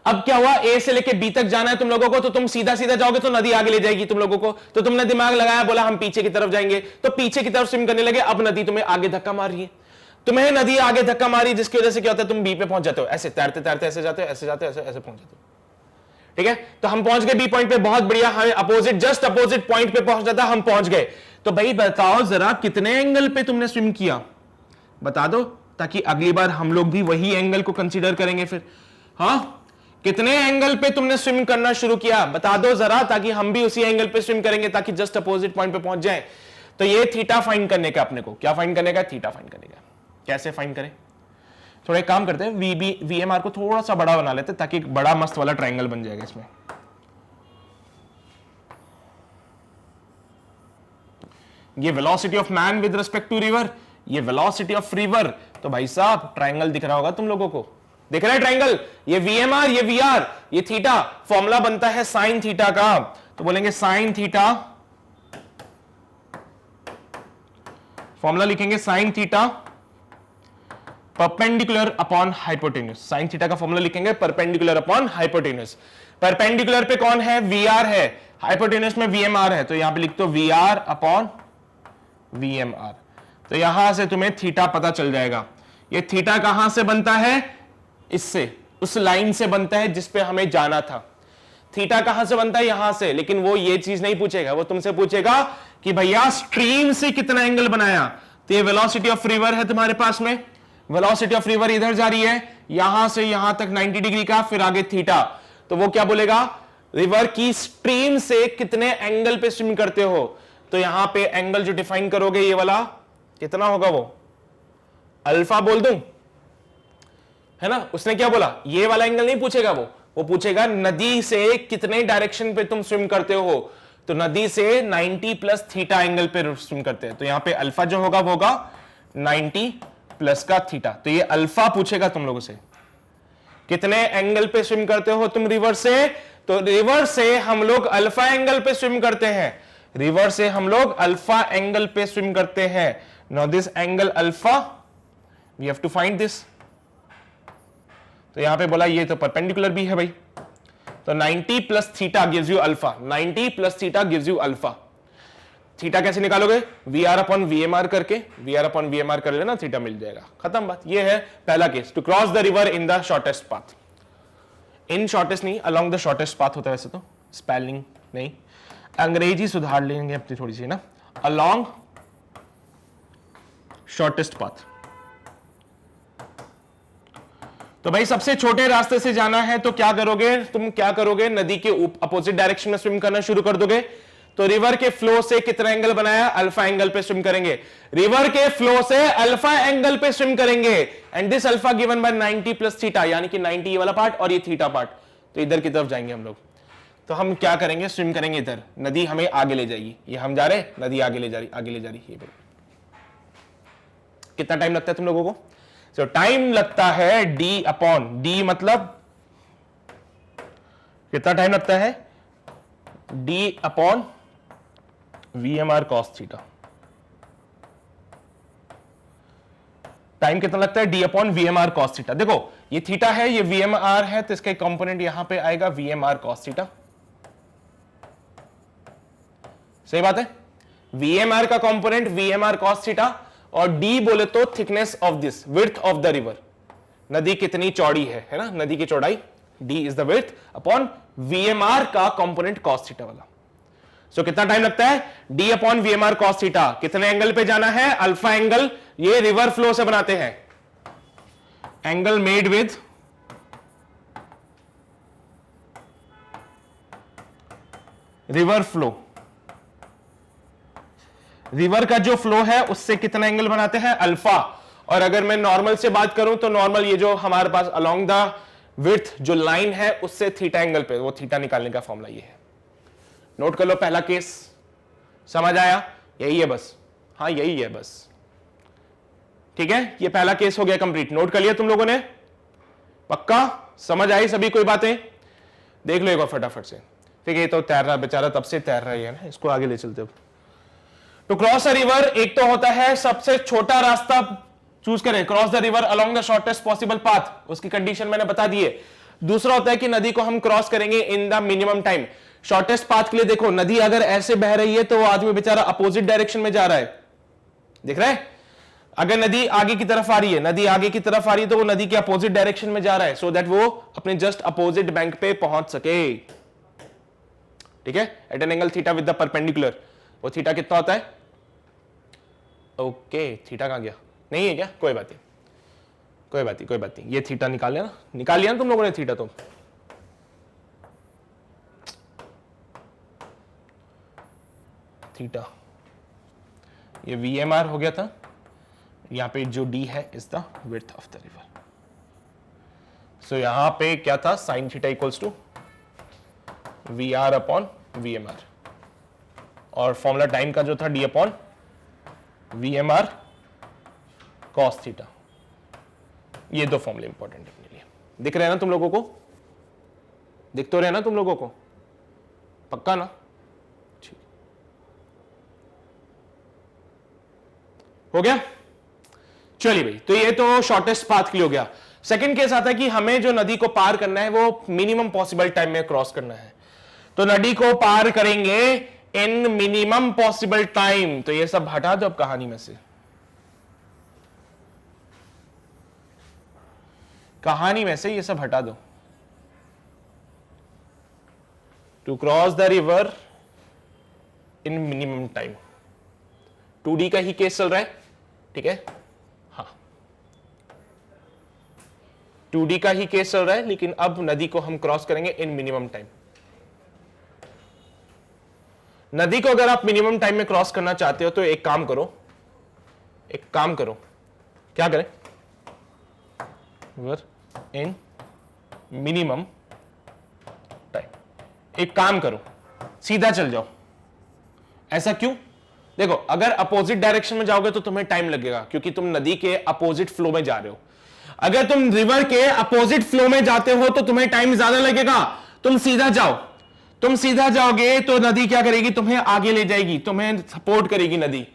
अब क्या हुआ? ए से लेके बी तक जाना है तुम लोगों को, तो तुम सीधा सीधा जाओगे तो नदी आगे ले जाएगी तुम लोगों को। तो तुमने दिमाग लगाया, बोला हम पीछे की तरफ जाएंगे, तो पीछे की तरफ स्विम करने लगे। अब नदी तुम्हें आगे धक्का मार रही है, तुम्हें नदी आगे धक्का मारी, जिसकी वजह से क्या होता है? तुम बी पे पहुंच जाते हो, ऐसे तैरते तैरते ऐसे जाते हो, ऐसे जाते हो, ऐसे पहुंच जाते हो। ठीक है, तो हम पहुंच गए बी पॉइंट पे, बहुत बढ़िया, हमें अपोजिट जस्ट अपोजिट पॉइंट पे पहुंचना था, हम पहुंच गए। तो भाई बताओ जरा कितने एंगल पे तुमने स्विम किया? बता दो, ताकि अगली बार हम लोग भी वही एंगल को कंसीडर करेंगे फिर। हाँ, कितने एंगल पे तुमने स्विम करना शुरू किया? बता दो जरा, ताकि हम भी उसी एंगल पे स्विम करेंगे, ताकि जस्ट अपोजिट पॉइंट पे पहुंच जाए। तो ये थीटा फाइंड करने का, अपने को क्या फाइंड करने का? थीटा फाइंड करने का। कैसे फाइंड करें? थोड़ा एक काम करते हैं, वीएमआर को थोड़ा सा बड़ा बना लेते हैं, ताकि एक बड़ा मस्त वाला ट्राइंगल बन जाएगा इसमें। ये velocity of man with respect to river, ये वेलोसिटी ऑफ रिवर। तो भाई साहब ट्राइंगल दिख रहा होगा तुम लोगों को, दिख रहा है ट्राइंगल? ये वीएमआर, ये वीआर, ये थीटा, फॉर्मूला बनता है साइन थीटा का। तो बोलेंगे साइन थीटा, फॉर्मूला लिखेंगे sine theta perpendicular upon hypotenuse. Sine theta का फॉर्मूला लिखेंगे परपेंडिकुलर अपॉन हाइपोटेन्यूज। परपेंडिकुलर पे कौन है? वीआर है, हाइपोटेन्यूज में वीएमआर है, तो यहां पे लिख दो वीआर अपॉन वीएमआर। तो यहां से तुम्हें थीटा पता चल जाएगा। ये थीटा कहां से बनता है? इससे, उस लाइन से बनता है जिस पे हमें जाना था। थीटा कहां से बनता है? यहां से। लेकिन वो ये चीज नहीं पूछेगा, वो तुमसे पूछेगा कि भैया स्ट्रीम से कितना एंगल बनाया। तो ये वेलोसिटी ऑफ रिवर है तुम्हारे पास में, वेलोसिटी ऑफ रिवर इधर जा रही है, यहां से यहां तक 90 डिग्री का, फिर आगे थीटा। तो वो क्या बोलेगा? रिवर की स्ट्रीम से कितने एंगल पे स्विम करते हो। तो यहां पे एंगल जो डिफाइन करोगे ये वाला कितना होगा? वो अल्फा बोल दूं, है ना? उसने क्या बोला? ये वाला एंगल नहीं पूछेगा, वो पूछेगा नदी से कितने डायरेक्शन पे तुम स्विम करते हो। तो नदी से 90 प्लस थीटा एंगल पे स्विम करते हैं। तो यहां पे अल्फा जो होगा वो होगा 90 प्लस का थीटा। तो ये अल्फा पूछेगा तुम लोगों से, कितने एंगल पे स्विम करते हो तुम रिवर से। तो रिवर से हम लोग अल्फा एंगल पे स्विम करते हैं, रिवर से हम लोग अल्फा एंगल पे स्विम करते हैं। Now this angle alpha we have to find this. तो यहां पे बोला ये तो परपेंडिकुलर भी है भाई, तो 90 plus theta gives you alpha, 90 plus theta gives you alpha. Theta कैसे निकालोगे? V R upon V M R करके, V R upon V M R कर लेना, थीटा मिल जाएगा, खत्म बात। ये है पहला case, to cross the river in the shortest path. In shortest नहीं, अलोंग द शॉर्टेस्ट पाथ होता है वैसे तो, स्पेलिंग नहीं, अंग्रेजी सुधार लेंगे अपनी थोड़ी सी ना, अलोंग शॉर्टेस्ट पाथ। तो भाई सबसे छोटे रास्ते से जाना है तो क्या करोगे तुम? क्या करोगे? नदी के अपोजिट डायरेक्शन में स्विम करना शुरू कर दोगे। तो रिवर के फ्लो से कितना एंगल बनाया? अल्फा एंगल पे स्विम करेंगे। रिवर के फ्लो से अल्फा एंगल पे स्विम करेंगे, and this alpha given by 90 plus theta, यानी कि 90 ये वाला पार्ट और ये थीटा पार्ट। तो इधर की तरफ जाएंगे हम लोग। तो हम क्या करेंगे, स्विम करेंगे इधर, नदी हमें आगे ले जाएगी, ये हम जा रहे, नदी आगे ले जा रही, आगे ले जा रही, ये कितना टाइम लगता है तुम लोगों को? सो टाइम लगता है डी अपॉन डी, मतलब कितना टाइम लगता है? D upon VMR cos theta. Time कितना लगता है? D upon VMR cos theta. देखो ये थीटा है, ये VMR है, तो इसका कंपोनेंट यहां पे आएगा VMR cos थीटा। सही बात है, VMR का कंपोनेंट VMR cos थीटा, और D बोले तो thickness of this, width of the river, नदी कितनी चौड़ी है ना, नदी की चौड़ाई, D is the width upon VMR का कंपोनेंट cos थीटा वाला। सो कितना टाइम लगता है? D अपॉन VMR cos थीटा। कितने एंगल पे जाना है? अल्फा एंगल, ये रिवर फ्लो से बनाते हैं, angle made with river flow. River का जो फ्लो है उससे कितना एंगल बनाते हैं? अल्फा। और अगर मैं नॉर्मल से बात करूं तो नॉर्मल ये जो हमारे पास अलोंग द विड्थ जो लाइन है उससे थीटा एंगल पे, वो थीटा निकालने का फॉर्मूला ये है। नोट कर लो, पहला केस समझ आया? यही है बस, हाँ यही है बस, ठीक है, ये पहला केस हो गया कंप्लीट। नोट कर लिया तुम लोगों ने? पक्का समझ आई सभी कोई बातें? देख लो एक बार फटाफट से। ठीक है, ये तो तैर रहा बेचारा, तब से तैर रहा है ना, इसको आगे ले चलते। टू क्रॉस अ रिवर, एक तो होता है सबसे छोटा रास्ता चूज करें, cross the river along the shortest possible path, उसकी कंडीशन मैंने बता दी है। दूसरा होता है कि नदी को हम क्रॉस करेंगे in the minimum time. Shortest path के लिए देखो, नदी अगर ऐसे बह रही है तो वो आदमी बेचारा अपोजिट डायरेक्शन में जा रहा है, दिख रहा है? अगर नदी आगे की तरफ आ रही है, नदी आगे की तरफ आ रही है तो वो नदी के अपोजिट डायरेक्शन में जा रहा है, सो दैट वो अपने जस्ट अपोजिट बैंक पे पहुंच सके। ठीक है, at an angle theta with the perpendicular. वो थीटा कितना होता है? ओके, थीटा कहां गया? नहीं है क्या? कोई बात नहीं, कोई बात नहीं, कोई बात नहीं। ये थीटा निकाल लिया ना, निकाल लिया ना तुम लोगों ने थीटा? तो थीटा ये VMR हो गया था, यहां पे जो D है is the width of the river. So यहां पे क्या था? Sine theta equals to VR upon VMR, और फॉर्मूला टाइम का जो था D अपॉन VMR cos थीटा। ये दो फॉर्मूले इंपॉर्टेंट है अपने लिए। दिख रहे हैं ना तुम लोगों को? दिख तो रहे ना तुम लोगों को? पक्का ना? ठीक, हो गया? चलिए भाई, तो ये तो शॉर्टेस्ट पाथ के लिए हो गया। सेकंड केस आता है कि हमें जो नदी को पार करना है वो मिनिमम पॉसिबल टाइम में क्रॉस करना है। तो नदी को पार करेंगे इन मिनिमम पॉसिबल टाइम। तो ये सब हटा दो अब कहानी में से, कहानी में से ये सब हटा दो। To cross the river in minimum time, 2D का ही केस चल रहा है, ठीक है? हाँ, 2D का ही केस चल रहा है, लेकिन अब नदी को हम क्रॉस करेंगे इन मिनिमम टाइम। नदी को अगर आप मिनिमम टाइम में क्रॉस करना चाहते हो तो एक काम करो, एक काम करो, क्या करें? इन मिनिमम टाइम। एक काम करो, सीधा चल जाओ। ऐसा क्यों? देखो, अगर अपोजिट डायरेक्शन में जाओगे तो तुम्हें टाइम लगेगा, क्योंकि तुम नदी के अपोजिट फ्लो में जा रहे हो। अगर तुम रिवर के अपोजिट फ्लो में जाते हो तो तुम्हें टाइम ज्यादा लगेगा। तुम सीधा जाओ, तुम सीधा जाओगे तो नदी क्या करेगी? तुम्हें आगे ले जाएगी, तुम्हें सपोर्ट करेगी नदी।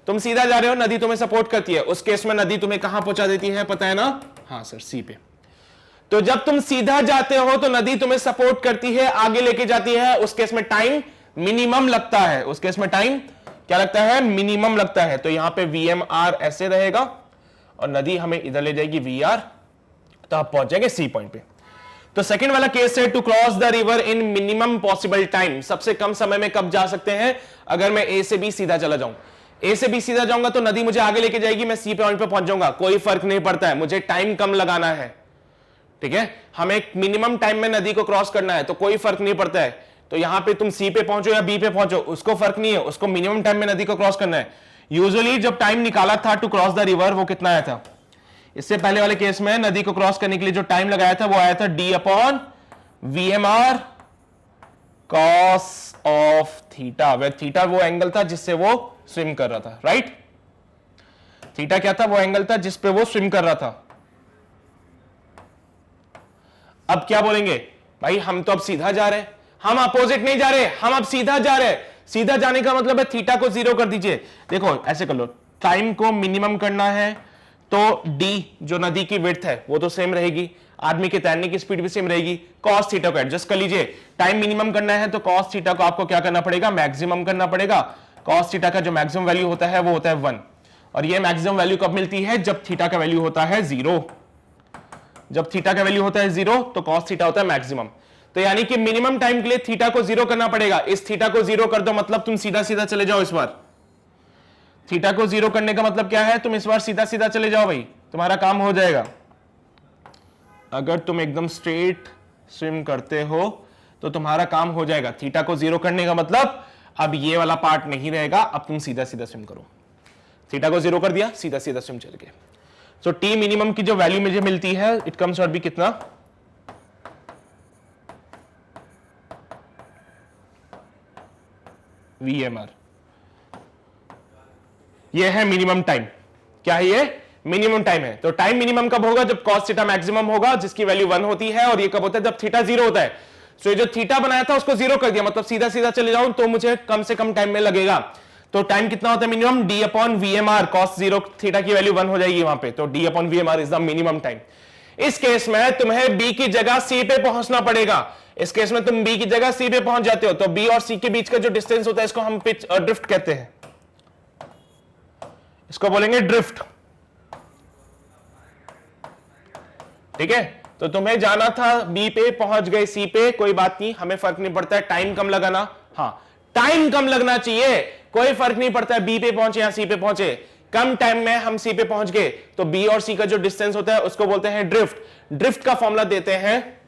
तुम सीधा जा रहे हो, नदी तुम्हें सपोर्ट करती है। उस केस में नदी तुम्हें कहां पहुंचा देती है, पता है ना? हाँ सर, सी पे। तो जब तुम सीधा जाते हो तो नदी तुम्हें सपोर्ट करती है, आगे लेके जाती है। उस केस में टाइम मिनिमम लगता है। उस केस में टाइम क्या लगता है? मिनिमम लगता है। तो यहां पे VMR ऐसे रहेगा और नदी हमें इधर ले जाएगी VR, तो आप पहुंचेंगे C पॉइंट पे। तो सेकंड वाला केस है to cross the river in minimum possible time. सबसे कम समय में कब जा सकते हैं? अगर मैं A से B सीधा चला जाऊं। A से B सीधा जाऊंगा तो नदी मुझे आगे लेके जाएगी, मैं C पॉइंट पे पहुंच जाऊंगा, कोई फर्क नहीं पड़ता है, मुझे टाइम कम लगाना है। ठीक है, हमें एक मिनिमम टाइम में नदी को क्रॉस करना है, तो कोई फर्क नहीं पड़ता है। तो यहां पे तुम C पे पहुंचो या B पे पहुंचो, उसको फर्क नहीं है, उसको मिनिमम टाइम में नदी को क्रॉस करना है। यूजुअली जब टाइम निकाला था टू क्रॉस द रिवर, वो कितना आया था? इससे पहले वाले केस में नदी को क्रॉस करने के लिए जो टाइम लगाया था वो आया था D अपॉन VMR cos of theta, way theta वो एंगल था जिससे वो स्विम कर रहा था, राइट? थीटा क्या था? वो एंगल था जिस पे वो स्विम कर रहा था। अब क्या बोलेंगे भाई, हम तो अब सीधा जा रहे हैं, हम अपोजिट नहीं जा रहे, हम अब सीधा जा रहे हैं। सीधा जाने का मतलब है थीटा को 0 कर दीजिए। देखो ऐसे कर लो, टाइम को मिनिमम करना है तो डी जो नदी की विड्थ है वो तो सेम रहेगी, आदमी के तैरने की स्पीड भी सेम रहेगी। कॉस थीटा को एडजस्ट कर लीजिए। टाइम मिनिमम करना है तो कॉस थीटा को आपको क्या करना पड़ेगा? मैक्सिमम करना पड़ेगा। कॉस थीटा का जो मैक्सिमम वैल्यू होता है वो होता है 1, और ये मैक्सिमम वैल्यू कब मिलती है? जब थीटा का वैल्यू होता है 0। जब थीटा का वैल्यू होता है 0 तो कॉस थीटा होता है मैक्सिमम। तो यानी कि मिनिमम टाइम के लिए थीटा को 0 करना पड़ेगा। इस थीटा को 0 कर दो, मतलब तुम सीधा सीधा चले जाओ। इस बार थीटा को 0 करने का मतलब क्या है? तुम इस बार सीधा सीधा चले जाओ भाई, तुम्हारा काम हो जाएगा। अगर तुम एकदम स्ट्रेट स्विम करते हो तो तुम्हारा काम हो जाएगा। थीटा को 0 करने का मतलब अब ये वाला पार्ट नहीं रहेगा, अब तुम सीधा सीधा स्विम करो। थीटा को 0 कर दिया, सीधा सीधा स्विम चल गए। सो टी मिनिमम की जो वैल्यू मुझे मिलती है, इट कम्स आउट बी कितना? VMR। ये है मिनिमम टाइम। क्या है ये? मिनिमम टाइम है। तो टाइम मिनिमम कब होगा? जब कॉस थीटा मैक्सिमम होगा, जिसकी वैल्यू 1 होती है। और ये कब होता है? जब थीटा 0 होता है। सो ये जो थीटा बनाया था उसको 0 कर दिया, मतलब सीधा सीधा चले जाऊं तो मुझे कम से कम टाइम में लगेगा। तो टाइम कितना होता है मिनिमम? D अपॉन VMR। कॉस 0 थीटा की वैल्यू 1 हो जाएगी वहां पे, तो D अपॉन VMR is the minimum time. इस केस में तुम्हें B की जगह C पे पहुंचना पड़ेगा। इस केस में तुम B की जगह C पे पहुंच जाते हो, तो B और C के बीच का जो डिस्टेंस होता है इसको हम पिच ड्रिफ्ट कहते हैं, इसको बोलेंगे ड्रिफ्ट। ठीक है, तो तुम्हें जाना था B पे, पहुंच गए C पे, कोई बात नहीं, हमें फर्क नहीं पड़ता है। टाइम कम लगाना, हाँ टाइम कम लगना चाहिए, कोई फर्क नहीं पड़ता है B पे पहुंचे या C पे पहुंचे। कम टाइम में हम C पे पहुंच गए तो B और C का जो डिस्टेंस होता है उसको बोलते हैं ड्रिफ्ट। ड्रिफ्ट का फॉर्मूला देते हैं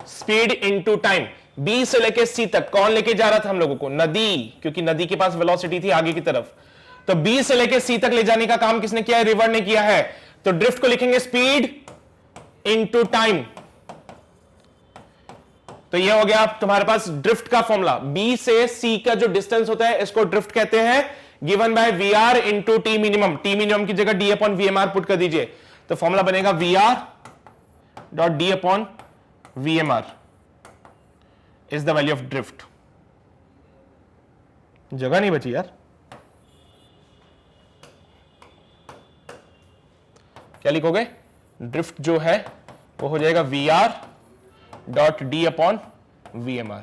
स्पीड इनटू टाइम। B से लेके C तक कौन लेके जा रहा था हम लोगों को? नदी, क्योंकि नदी के पास वेलोसिटी थी आगे की तरफ। तो B से लेके C तक ले जाने का काम किसने किया है? रिवर ने किया है। तो ड्रिफ्ट को लिखेंगे स्पीड इनटू टाइम। तो ये हो गया तुम्हारे पास ड्रिफ्ट का फॉर्मूला। B से C का जो डिस्टेंस होता है इसको ड्रिफ्ट कहते हैं, given by VR into T minimum. T minimum की जगह D अपॉन VMR पुट कर दीजिए, तो फॉर्मूला बनेगा VR डॉट D अपॉन VMR is the value of drift. जगह नहीं बची यार, क्या लिखोगे? ड्रिफ्ट जो है वो हो जाएगा VR डॉट D अपॉन VMR।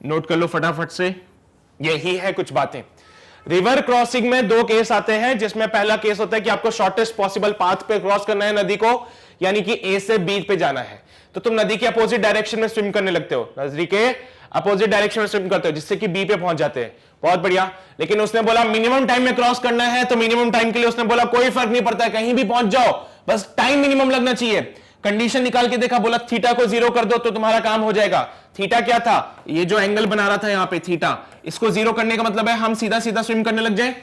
नोट कर लो फटाफट से, यही है कुछ बातें। रिवर क्रॉसिंग में दो केस आते हैं, जिसमें पहला केस होता है कि आपको शॉर्टेस्ट पॉसिबल पाथ पे क्रॉस करना है नदी को, यानी कि A से B पे जाना है। तो तुम नदी के अपोजिट डायरेक्शन में स्विम करने लगते हो, नदी के अपोजिट डायरेक्शन में स्विम करते हो, जिससे कि B पे पहुंच जाते हैं। बहुत बढ़िया। लेकिन उसने बोला मिनिमम टाइम में क्रॉस करना है, तो मिनिमम टाइम के लिए उसने बोला कोई फर्क नहीं पड़ता है, कहीं भी पहुंच जाओ, बस टाइम मिनिमम लगना चाहिए। कंडीशन निकाल के देखा, बोला थीटा को 0 कर दो तो तुम्हारा काम हो जाएगा। थीटा क्या था? ये जो एंगल बना रहा था यहां पे थीटा, इसको 0 करने का मतलब है हम सीधा सीधा स्विम करने लग जाए।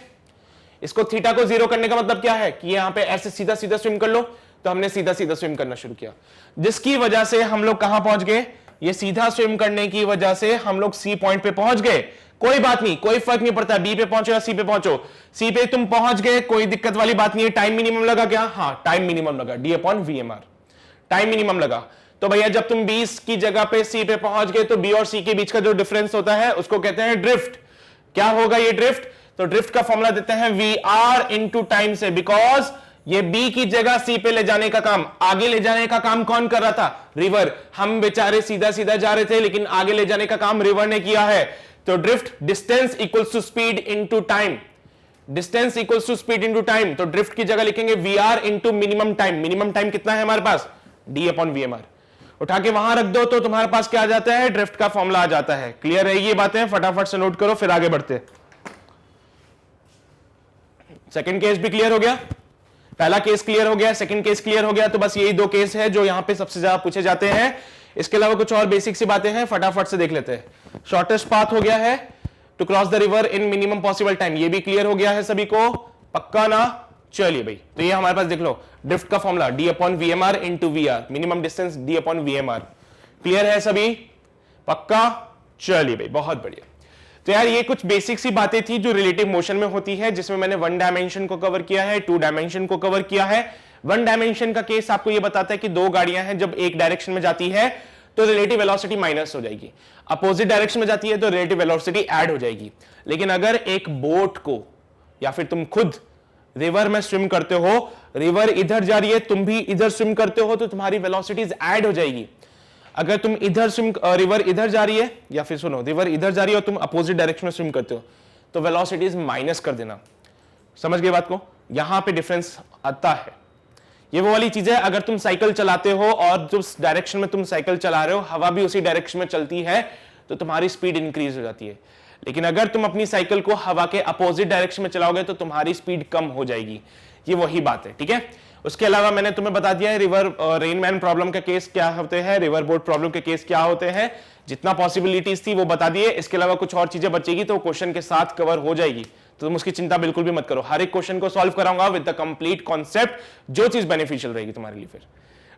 इसको थीटा को 0 करने का मतलब क्या है कि यहां पे ऐसे सीधा सीधा स्विम कर लो, तो हमने सीधा सीधा स्विम करना शुरू किया, जिसकी वजह से हम लोग कहां पहुंच गए? ये सीधा स्विम करने की वजह से हम लोग सी पॉइंट पे पहुंच गए। कोई बात नहीं, कोई फर्क नहीं पड़ता बी पे पहुंचो या सी पे पहुंचो, सी पे तुम पहुंच गए, कोई दिक्कत वाली बात नहीं है। टाइम मिनिमम लगा क्या? हाँ टाइम मिनिमम लगा, D upon VMR time minimum लगा। तो भैया जब तुम 20 की जगह पे सी पे पहुंच गए तो बी और सी के बीच का जो डिफरेंस होता है उसको कहते हैं ड्रिफ्ट। क्या होगा ये ड्रिफ्ट? तो ड्रिफ्ट का फॉर्मूला देते हैं VR इनटू टाइम से, बिकॉज ये बी की जगह सी पे ले जाने का काम, आगे ले जाने का काम कौन कर रहा था? रिवर। हम बेचारे सीधा सीधा जा रहे थे, लेकिन आगे ले जाने का काम रिवर ने किया है। तो drift distance equals to speed into time, distance equals to speed into time. तो ड्रिफ्ट की जगह लिखेंगे VR into minimum time. Minimum time कितना है हमारे पास? D अपॉन VMR। उठा के वहां रख दो तो तुम्हारे पास क्या आ जाता है? ड्रिफ्ट का फॉर्मूला आ जाता है। क्लियर है ये बातें? फटाफट से नोट करो, फिर आगे बढ़ते। सेकंड केस भी क्लियर हो गया, पहला केस क्लियर हो गया, सेकंड केस क्लियर हो गया। तो बस यही दो केस है जो यहां पे सबसे ज्यादा पूछे जाते हैं। इसके अलावा कुछ और बेसिक सी बातें हैं, फटाफट से देख लेते हैं। शॉर्टेस्ट पाथ हो गया है to cross the river in minimum possible time, ये भी क्लियर हो गया है सभी को, पक्का ना? चलिए भाई, तो ये हमारे पास देख लो ड्रिफ्ट का formula d upon V M R into V R, minimum distance d upon V M R. Clear है सभी? पक्का? चलिए भाई, बहुत बढ़िया। तो यार ये कुछ बेसिक सी बातें थी जो रिलेटिव मोशन में होती है, जिसमें मैंने वन डायमेंशन को कवर किया है, टू डायमेंशन को कवर किया है। वन डायमेंशन का केस आपको ये बताता है कि दो गाड़ियां हैं, जब एक डायरेक्शन में जाती है तो रिलेटिव वेलोसिटी माइनस हो जाएगी, अपोजिट डायरेक्शन में जाती है तो रिलेटिव वेलोसिटी ऐड हो जाएगी। लेकिन अगर एक बोट को या फिर तुम खुद रिवर में स्विम करते हो, रिवर इधर जा रही है, तुम भी इधर स्विम करते हो, तो तुम्हारी वेलोसिटीज ऐड हो जाएगी। अगर तुम इधर स्विम, रिवर इधर जा रही है, या फिर सुनो रिवर इधर जा रही है और तुम अपोजिट डायरेक्शन में स्विम करते हो, तो वेलोसिटीज माइनस कर देना। समझ गए बात को? यहां पे डिफरेंस आता है। ये वो वाली चीज है, अगर तुम साइकिल चलाते हो और जिस डायरेक्शन में तुम साइकिल चला रहे हो हवा भी उसी डायरेक्शन में चलती है, तो तुम्हारी स्पीड इंक्रीज हो जाती है। लेकिन अगर तुम अपनी साइकिल को हवा के अपोजिट डायरेक्शन में चलाओगे तो तुम्हारी स्पीड कम हो जाएगी। ये वही बात है, ठीक है। उसके अलावा मैंने तुम्हें बता दिया है रिवर रेनमैन प्रॉब्लम के केस क्या होते हैं, रिवर बोट प्रॉब्लम के केस क्या होते हैं, जितना पॉसिबिलिटीज थी वो बता दिए। इसके अलावा कुछ और चीजें बचेगी तो क्वेश्चन के साथ कवर हो जाएगी, तो तुम उसकी चिंता बिल्कुल भी मत करो। हर एक क्वेश्चन को सॉल्व कराऊंगा विद द कंप्लीट कॉन्सेप्ट, जो चीज बेनिफिशियल रहेगी तुम्हारे लिए फिर।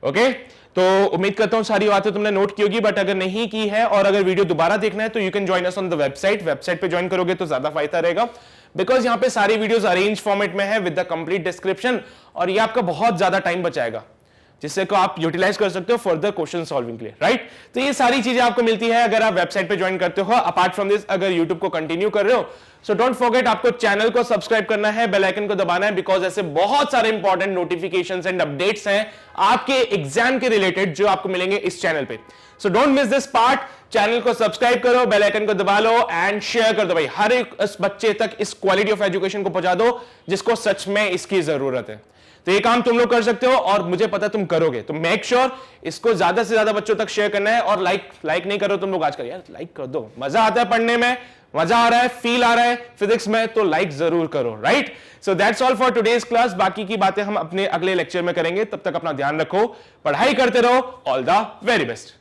ओके, तो उम्मीद करता हूं सारी बातें तुमने नोट की होगी, बट अगर नहीं की है और अगर वीडियो दोबारा देखना है तो you can join us on the website. Website पे ज्वाइन करोगे तो ज्यादा फायदा रहेगा, बिकॉज यहां पे सारी वीडियोस अरेंज फॉर्मेट में है विद द कंप्लीट डिस्क्रिप्शन, और ये आपका बहुत ज्यादा टाइम बचाएगा, जिससे को आप यूटिलाइज कर सकते हो फर्दर क्वेश्चन सॉल्विंग के लिए, राइट। तो ये सारी चीजें आपको मिलती है अगर आप वेबसाइट पे ज्वाइन करते हो। अपार्ट फ्रॉम दिस, अगर यूट्यूब को कंटिन्यू कर रहे हो, सो डोंट फॉरगेट आपको चैनल को सब्सक्राइब करना है, बेल आइकन को दबाना है, बिकॉज ऐसे बहुत सारे इंपॉर्टेंट नोटिफिकेशंस एंड अपडेट्स हैं आपके एग्जाम के रिलेटेड जो आपको मिलेंगे इस चैनल पे। So don't miss this part. Channel को सब्सक्राइब करो, बेल आइकन को दबा लो एंड शेयर कर दो भाई। हर एक इस बच्चे तक इस क्वालिटी ऑफ एजुकेशन को पहुंचा दो जिसको सच में इसकी जरूरत है। तो ये काम तुम लोग कर सकते हो और मुझे पता तुम करोगे, तो मेक श्योर इसको ज्यादा से ज्यादा बच्चों तक शेयर करना है। और लाइक नहीं करो तुम लोग आजकल, यार लाइक कर दो, मजा आता है पढ़ने में, मजा आ रहा है, फील आ रहा है फिजिक्स में, तो लाइक जरूर करो, right. So that's all for today's class. बाकी की बातें हम अपने अगले लेक्चर में करेंगे, तब तक अपना ध्यान रखो, पढ़ाई करते रहो। All the very best.